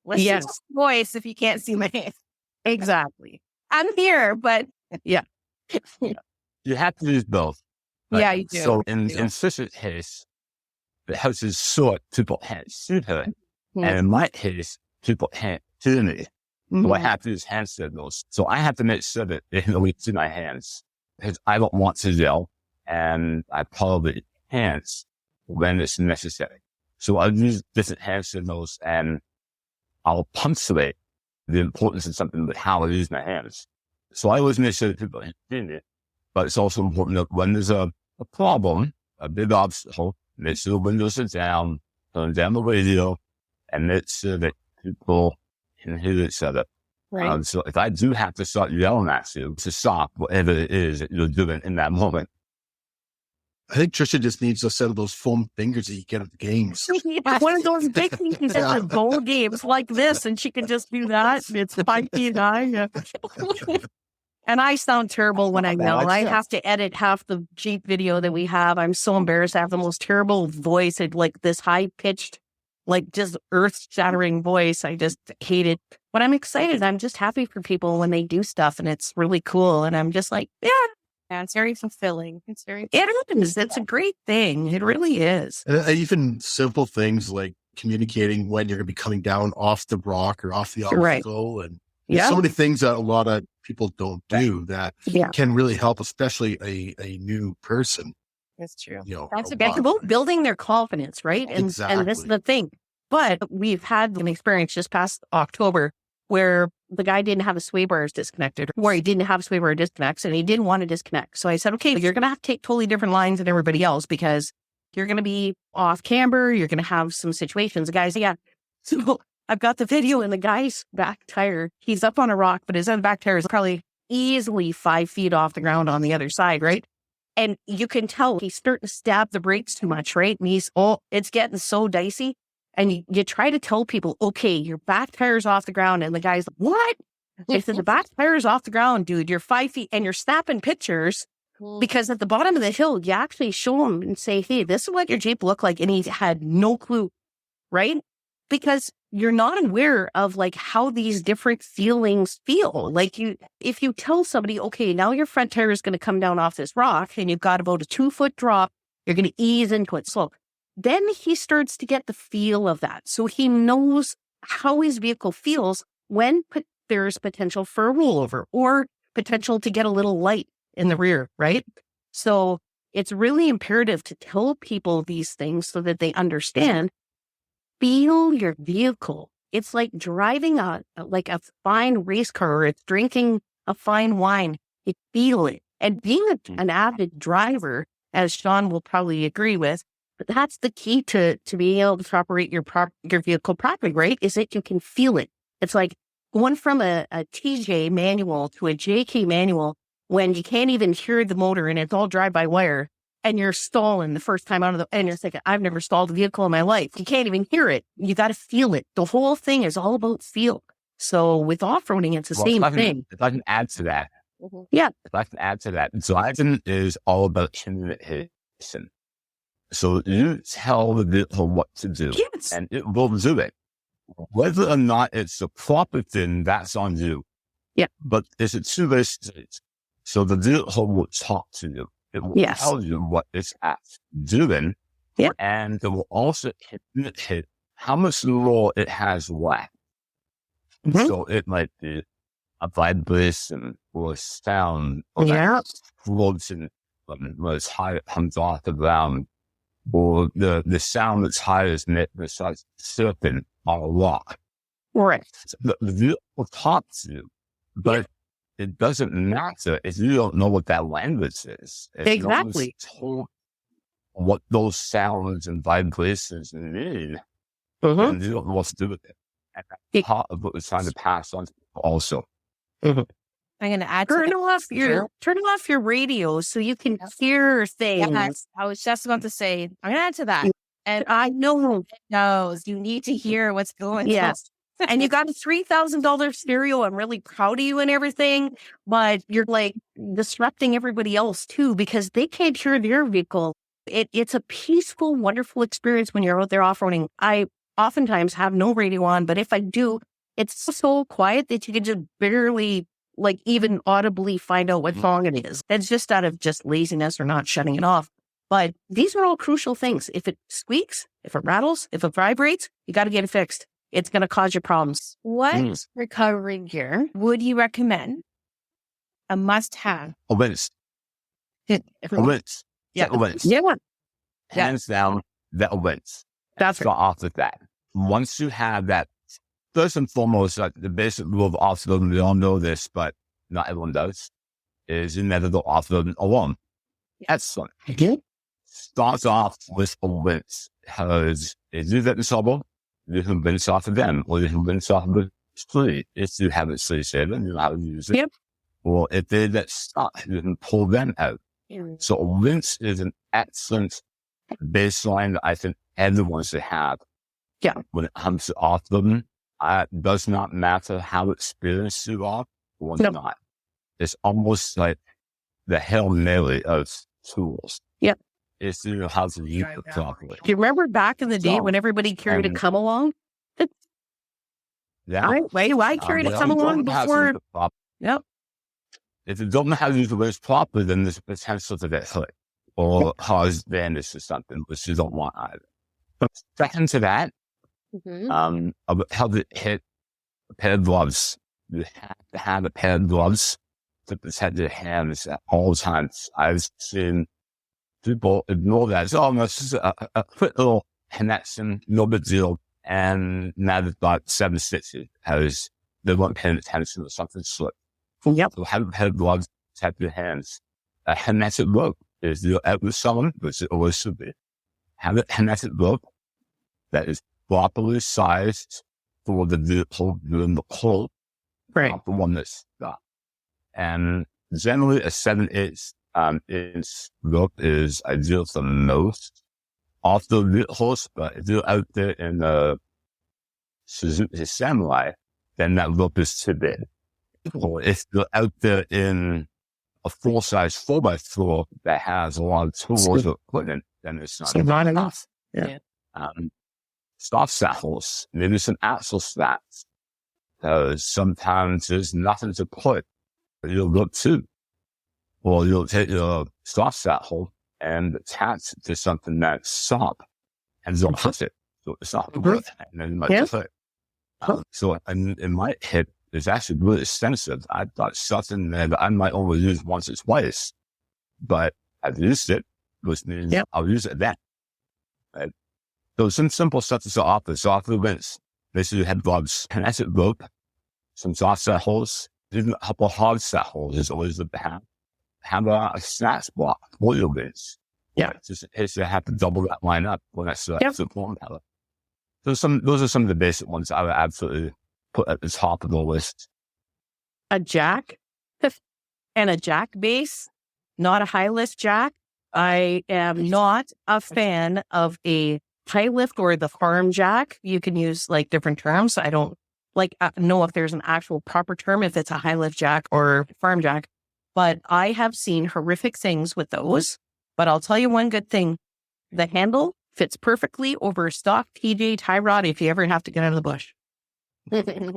Listen to my voice if you can't see my hands. Exactly. I'm here, but yeah. You have to use both. Right? Yeah, you do. So in Trisha's case, the house is short, people can't see her. And in my case, people can't hear me. So I have to use hand signals. So I have to make sure that they can see my hands, because I don't want to yell, and I probably can't when it's necessary. So I'll use different hand signals, and I'll punctuate the importance of something with how I use my hands. So I always make sure that people can see me, but it's also important that when there's a problem, a big obstacle, make sure the windows are down, turn down the radio, and make sure that people can hear each other. right. So if I do have to start yelling at you to stop whatever it is that you're doing in that moment. I think Trisha just needs a set of those foam fingers that you get at the games. One of those big things at bowl games like this, and she can just do that. It's 5 feet high. Yeah. And I sound terrible when I yell. I have to edit half the Jeep video that we have. I'm so embarrassed. I have the most terrible voice. It's like this high-pitched, like just earth-shattering voice. I just hate it. But I'm excited. I'm just happy for people when they do stuff, and it's really cool. And I'm just like, yeah. Yeah, it's very fulfilling. It is. It's a great thing. It really is. And even simple things like communicating when you're going to be coming down off the rock or off the obstacle. And there's so many things that a lot of people don't do that can really help, especially a new person. That's true. That's about building their confidence, right? And this is the thing. But we've had an experience just past October where the guy didn't have a sway bars disconnected, or he didn't have sway bar disconnects and he didn't want to disconnect. So I said, okay, you're going to have to take totally different lines than everybody else because you're going to be off camber. You're going to have some situations. The guy's, yeah. So I've got the video and the guy's back tire, he's up on a rock, but his other back tire is probably easily 5 feet off the ground on the other side, right? And you can tell he's starting to stab the brakes too much, right? And it's getting so dicey. And you try to tell people, okay, your back tire's off the ground. And the guy's like, what? I said, the back tire's off the ground, dude. You're 5 feet and you're snapping pictures because at the bottom of the hill, you actually show him and say, hey, this is what your Jeep looked like. And he had no clue, right? Because you're not aware of like how these different feelings feel. Like if you tell somebody, okay, now your front tire is going to come down off this rock and you've got about a 2-foot drop, you're going to ease into it slow. Then he starts to get the feel of that. So he knows how his vehicle feels when there's potential for a rollover or potential to get a little light in the rear, right? So it's really imperative to tell people these things so that they understand. Feel your vehicle. It's like driving like a fine race car or it's drinking a fine wine. You feel it. And being an avid driver, as Shaun will probably agree with, but that's the key to being able to operate your vehicle properly, right? Is that you can feel it. It's like going from a TJ manual to a JK manual when you can't even hear the motor and it's all drive-by-wire and you're stalling the first time and you're thinking, I've never stalled a vehicle in my life. You can't even hear it. You got to feel it. The whole thing is all about feel. So with off-roading, it's the same thing. If I can add to that. Yeah. If I can add to that, driving is all about communication. So you tell the vehicle what to do, yes, and it will do it. Whether or not it's the proper thing, that's on you. Yeah. But it's a two-way street. So the vehicle will talk to you. It will tell you what it's doing. Yeah. And it will also communicate how much more it has left. Mm-hmm. So it might be a vibration or a sound or floating as high it comes off the ground. Or the sound that's high as it starts surfing on a rock. Right. So the vehicle talks to you, but it doesn't matter if you don't know what that language is. If exactly. no one's told what those sounds and vibrations mean, and you don't know what to do with it. And that's part of what we're trying to pass on to people also. I'm going to add turn off your radio so you can hear things. Yes, I was just about to say, I'm going to add to that. And I know it knows you need to hear what's going on. Yes. And you got a $3,000 stereo. I'm really proud of you and everything, but you're like disrupting everybody else too because they can't hear their vehicle. It's a peaceful, wonderful experience when you're out there off-roading. I oftentimes have no radio on, but if I do, it's so quiet that you can just barely like even audibly find out what song it is. That's just out of just laziness or not shutting it off. But these are all crucial things. If it squeaks, if it rattles, if it vibrates, you got to get it fixed. It's going to cause you problems. What recovery gear would you recommend? A must-have. A winch. Yeah. A winch. Yeah. Hands down, that winch. That's right. Off with that. Once you have that, first and foremost, the basic rule of off-roading, we all know this, but not everyone does, is you never go off-roading alone. Excellent. Starts off with a winch, because if you get in trouble, you can winch off of them, or you can winch off of the street. If you have it safe, you know how to use it. Yep. Or if they get stuck, you can pull them out. So a winch is an excellent baseline that I think everyone should have. Yeah. When it comes to off-roading, it does not matter how experienced you are or not. It's almost like the Hail Mary of tools. Yep. It's you know how to use it properly. Do you remember back in the day when everybody carried a come along? Yeah. I carried a come along before. Yep. If you don't know how to use the words properly, then there's a potential to get hurt or cause damage or something, which you don't want either. But second to that, how to hit a pair of gloves. You have to have a pair of gloves to protect your hands at all times. I've seen people ignore that. It's almost a quick little connection, no big deal. And now they've got 760 because they weren't paying attention or something slipped. Yep. So have a pair of gloves, tap your hands. A hermetic rope is out with someone, which it always should be. Have a hermetic rope that is properly sized for the vehicle during the pull. Right. Not the one that's stuck. And generally a 7/8 inch rope is ideal for most off the vehicles, but if you're out there in the Suzuki Samurai, then that rope is too big. Or if you're out there in a full-size 4x4 that has a lot of tools or equipment, then it's not enough. Yeah. Stop saddles, maybe some axle straps. Sometimes there's nothing to put. You'll look to, or you'll take your stop saddle and attach it to something that's sharp and you'll push it. So it's not good. And then you might just hit. So in my head, it's actually really extensive. I've got something there that I might only use once or twice, but I've used it, which means I'll use it then. Right? So some simple stuff to start off with. So off the wins, basically head gloves, kinetic rope, some soft set holes, even a couple hard set holes is always the have. Have a snatch block for your wins. Yeah. Just in case you have to double that line up when that's the form palette. Those are some of the basic ones I would absolutely put at the top of the list. A jack and a jack base, not a high lift jack. I am not a fan of a high lift or the farm jack. You can use like different terms. I don't know if there's an actual proper term, if it's a high lift jack or farm jack, but I have seen horrific things with those. But I'll tell you one good thing. The handle fits perfectly over a stock TJ tie rod if you ever have to get out of the bush.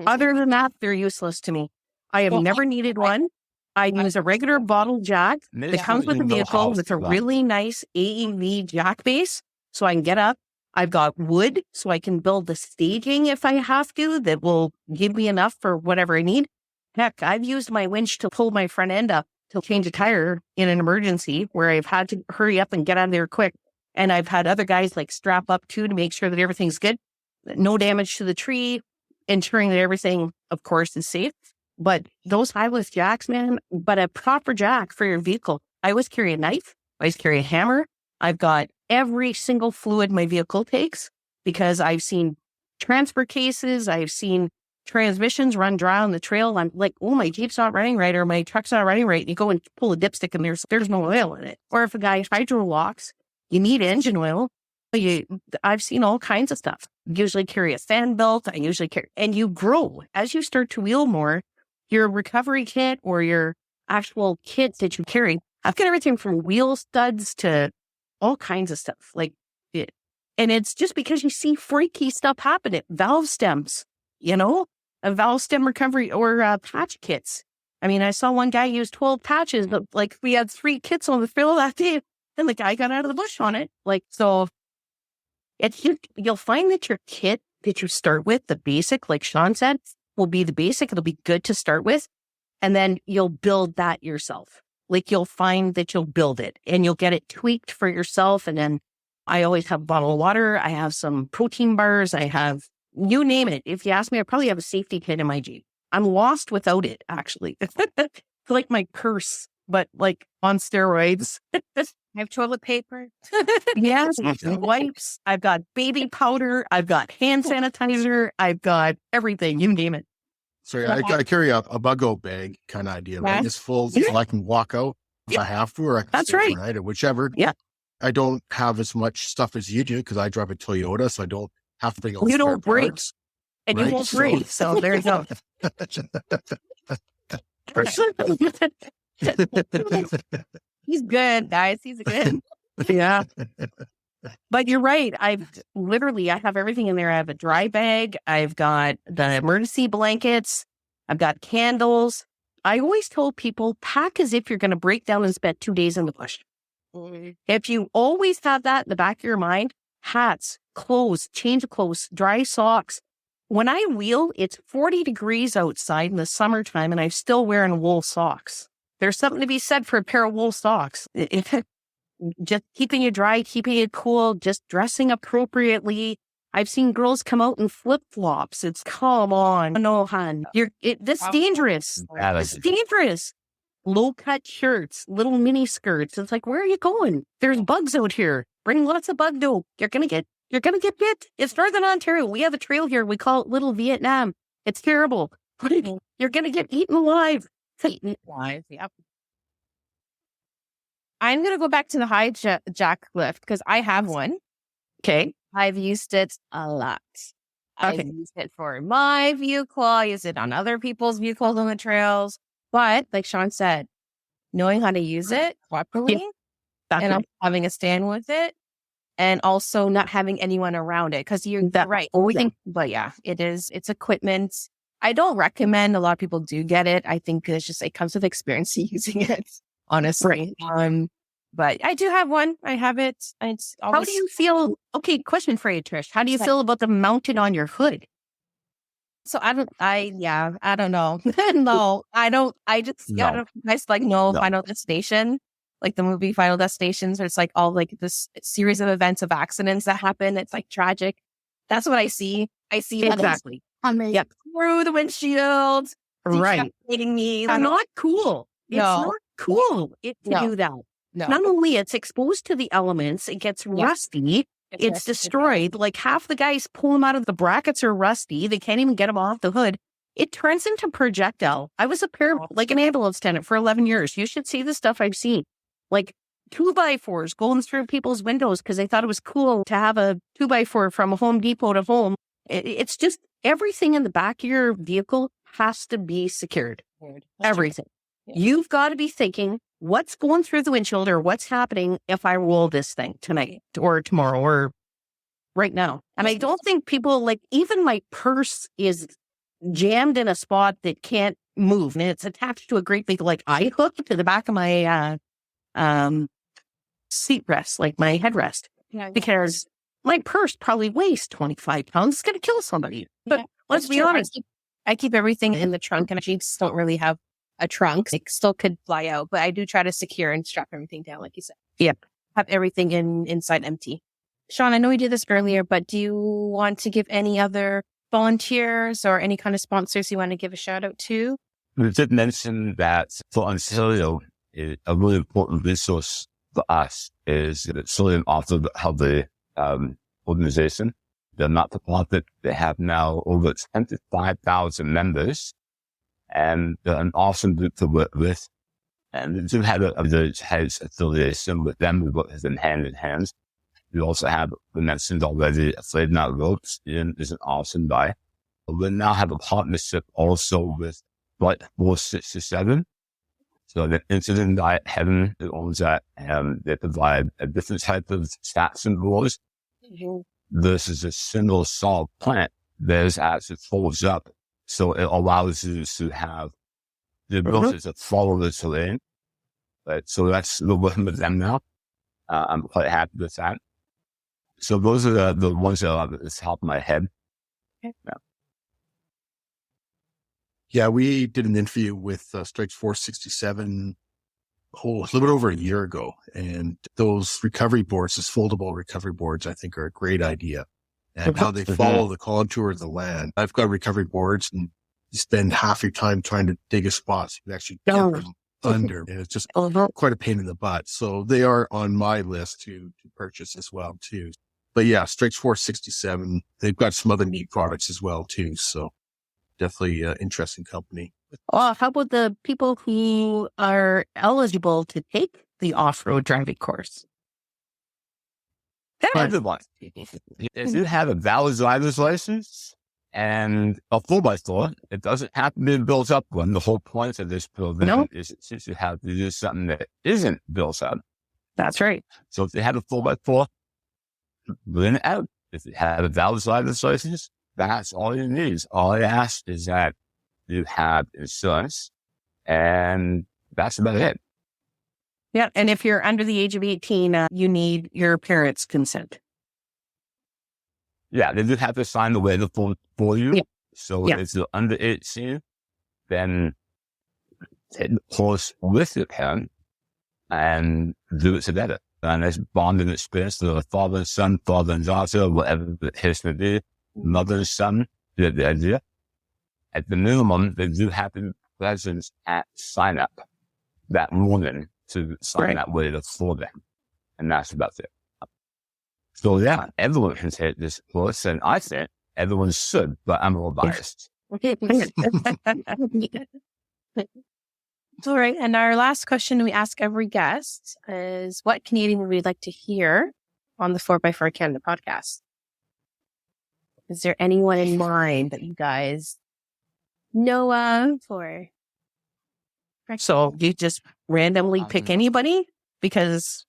Other than that, they're useless to me. I have never needed one. I use a regular bottle jack that comes with a vehicle with a really nice AEV jack base so I can get up. I've got wood so I can build the staging if I have to that will give me enough for whatever I need. Heck, I've used my winch to pull my front end up to change a tire in an emergency where I've had to hurry up and get out of there quick. And I've had other guys like strap up too to make sure that everything's good. No damage to the tree, ensuring that everything, of course, is safe. But those high lift jacks, man, but a proper jack for your vehicle. I always carry a knife. I always carry a hammer. I've got every single fluid my vehicle takes because I've seen transfer cases. I've seen transmissions run dry on the trail. I'm like, oh, my Jeep's not running right or my truck's not running right. And you go and pull a dipstick and there's no oil in it. Or if a guy hydro locks, you need engine oil. I've seen all kinds of stuff. Usually carry a fan belt. I usually carry, and you grow as you start to wheel more. Your recovery kit or your actual kit that you carry, I've got everything from wheel studs to all kinds of stuff like it. And it's just because you see freaky stuff happen at valve stems, a valve stem recovery or patch kits. I mean, I saw one guy use 12 patches, but like we had 3 kits on the field that day and the guy got out of the bush on it. So you'll find that your kit that you start with, the basic, like Shaun said, will be the basic. It'll be good to start with. And then you'll build that yourself. Like you'll find that you'll build it and you'll get it tweaked for yourself. And then I always have a bottle of water. I have some protein bars. I have, you name it. If you ask me, I probably have a safety kit in my Jeep. I'm lost without it, actually. It's like my purse, but like on steroids. I have toilet paper. Yes, wipes. I've got baby powder. I've got hand sanitizer. I've got everything. You name it. Sorry, I carry a bug-out bag kind of idea, right? It's full so I can walk out if I have to, or I can That's stay right. overnight or whichever. Yeah. I don't have as much stuff as you do because I drive a Toyota, so I don't have to bring all You the don't spare break. parts, And right? you won't breathe. So there you go. He's good, guys. He's good. Yeah. But you're right. I have everything in there. I have a dry bag. I've got the emergency blankets. I've got candles. I always told people, pack as if you're going to break down and spend 2 days in the bush. If you always have that in the back of your mind, hats, clothes, change of clothes, dry socks. When I wheel, it's 40 degrees outside in the summertime and I'm still wearing wool socks. There's something to be said for a pair of wool socks. Just keeping you dry, keeping it cool, just dressing appropriately. I've seen girls come out in flip-flops. It's, come on. No, hun. This is dangerous. It's dangerous. Low-cut shirts, little mini skirts. It's like, where are you going? There's bugs out here. Bring lots of bug dope. You're gonna get bit. It's Northern Ontario. We have a trail here. We call it Little Vietnam. It's terrible. You're gonna get eaten alive. Eaten alive. Yep. I'm gonna go back to the high jack lift because I have one. Okay. I've used it a lot. I've used it for my vehicle. I use it on other people's vehicles on the trails. But like Shaun said, knowing how to use it properly and having a stand with it, and also not having anyone around it, because you're right. But yeah, it's equipment. I don't recommend. A lot of people do get it. I think it comes with experience using it, honestly. Right. But I do have one. I have it. How do you feel? Okay, question for you, Trish. How do you feel about them mounted on your hood? So I don't know. No, I don't. I just got Final Destination, like the movie Final Destinations, where it's like all like this series of events of accidents that happen. It's like tragic. That's what I see. I see exactly. Through the windshield. Right. Me. It's not cool. It's not cool to do that. No. Not only it's exposed to the elements, it gets rusty. It's destroyed. Like half the guys pull them out of the brackets are rusty. They can't even get them off the hood. It turns into projectile. I was an ambulance attendant for 11 years. You should see the stuff I've seen. Like 2x4s going through people's windows because they thought it was cool to have a 2x4 from Home Depot to home. It's just everything in the back of your vehicle has to be secured. Everything. Yeah. You've got to be thinking, what's going through the windshield or what's happening if I roll this thing tonight or tomorrow or right now? And I don't think people even my purse is jammed in a spot that can't move. And it's attached to a great big eye hook to the back of my seat rest, like my headrest. Yeah. Because my purse probably weighs 25 pounds. It's going to kill somebody. But let's be honest. I keep everything in the trunk, and Jeeps don't really have a trunk. It still could fly out, but I do try to secure and strap everything down, like you said. Yep. Have everything inside empty. Shaun, I know we did this earlier, but do you want to give any other volunteers or any kind of sponsors you want to give a shout out to? We did mention that for Ontario, a really important resource for us is that Solid also have the organization. They're not for profit. They have now over 25,000 members. And they're an awesome group to work with. And we do have a heads affiliation with them. We work with them hand in hand. We also have, we mentioned already, Afraid Not Ropes. Ian is an awesome guy. We now have a partnership also with Flight 467. So the incident guy, Heaven, that owns that, and they provide a different type of stats and rules. Mm-hmm. This is a single solid plant that actually folds up. So it allows you to have the ability to follow the terrain. Right? So that's the working with them now. I'm quite happy with that. So those are the ones that are at the top of my head. Okay. Yeah, we did an interview with Strikes 467 a little bit over a year ago. And those recovery boards, those foldable recovery boards, I think are a great idea. And how they follow the contour of the land. I've got recovery boards, and you spend half your time trying to dig a spot so you can actually get them under. And it's just quite a pain in the butt. So they are on my list to purchase as well, too. But yeah, Strikes 467, they've got some other neat products as well, too. So definitely an interesting company. How about the people who are eligible to take the off-road driving course? Everyone. If you have a valid driver's license and a 4x4, it doesn't have to be built up one. The whole point of this program is since you have to do something that isn't built up. That's right. So if you have a 4x4, bring it out. If you have a valid driver's license, that's all you need. All I ask is that you have insurance, and that's about it. Yeah, and if you're under the age of 18, you need your parents' consent. Yeah, they do have to sign the waiver form for you. Yeah. So if you're under 18, then take the course with your parent and do it together. a nice bonding experience to the father and son, father and daughter, whatever the case may be, mother and son, you get the idea. At the minimum, they do have to be present at sign up that morning to sign that way for them. And that's about it. So yeah, everyone can take this course, and I think everyone should, but I'm a little biased. All right. And our last question we ask every guest is, what Canadian would we like to hear on the 4x4 Canada podcast? Is there anyone in mind that you guys know of? Or So you just randomly pick anybody? Because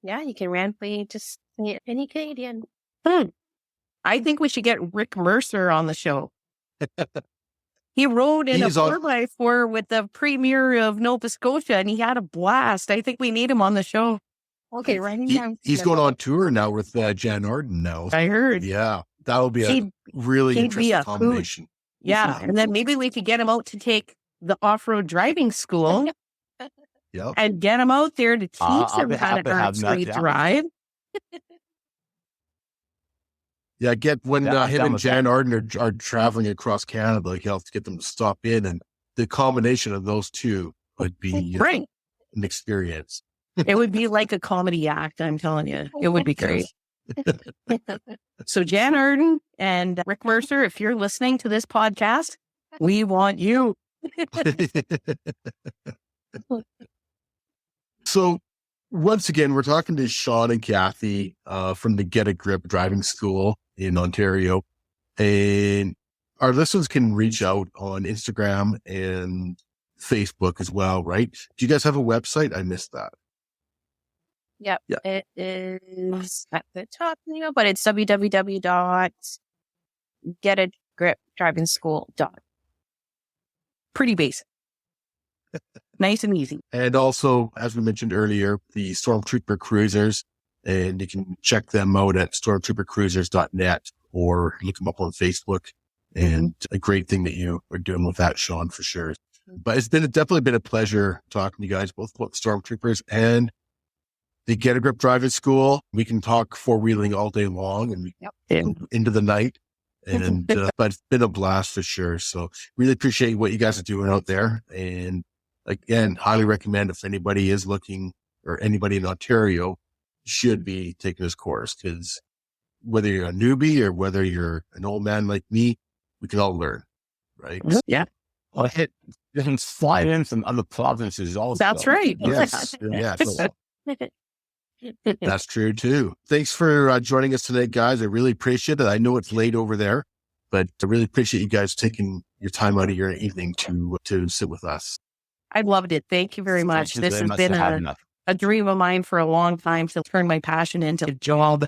yeah, you can randomly just say any Canadian. I think we should get Rick Mercer on the show. He rode in a 4x4 with the premier of Nova Scotia, and he had a blast. I think we need him on the show. Okay, writing down. He's going on tour now with Jan Arden now. I heard. Yeah, that would be a really interesting combination. Yeah, and then maybe we could get him out to take the off-road driving school. Yep. And get him out there to teach him how to actually drive. Yeah, when him and Jan Arden are traveling across Canada, like, you have to get them to stop in, and the combination of those two would be an experience. It would be like a comedy act, I'm telling you. It would be great. So Jan Arden and Rick Mercer, if you're listening to this podcast, we want you. So once again, we're talking to Shaun and Cathy from the Get a Grip driving school in Ontario. And our listeners can reach out on Instagram and Facebook as well, right? Do you guys have a website? I missed that. Yep. Yeah. It is at the top, but it's www.getagripdrivingschool.com. Pretty basic. Nice and easy. And also, as we mentioned earlier, the Stormtrooper Cruisers, and you can check them out at stormtroopercruisers.net or look them up on Facebook. And a great thing that you are doing with that, Shaun, for sure. But it's definitely been a pleasure talking to you guys, both about Stormtroopers and the Get a Grip driving school. We can talk four-wheeling all day long and into the night. And but it's been a blast for sure. So really appreciate what you guys are doing out there. And again, highly recommend if anybody is looking, or anybody in Ontario should be taking this course, because whether you're a newbie or whether you're an old man like me, we can all learn, right? Yeah. Well, you can fly in from other provinces also. That's right. Yes. Yes. That's true too. Thanks for joining us today, guys. I really appreciate it. I know it's late over there, but I really appreciate you guys taking your time out of your evening to sit with us. I loved it. Thank you very much. This has been a dream of mine for a long time to turn my passion into a job.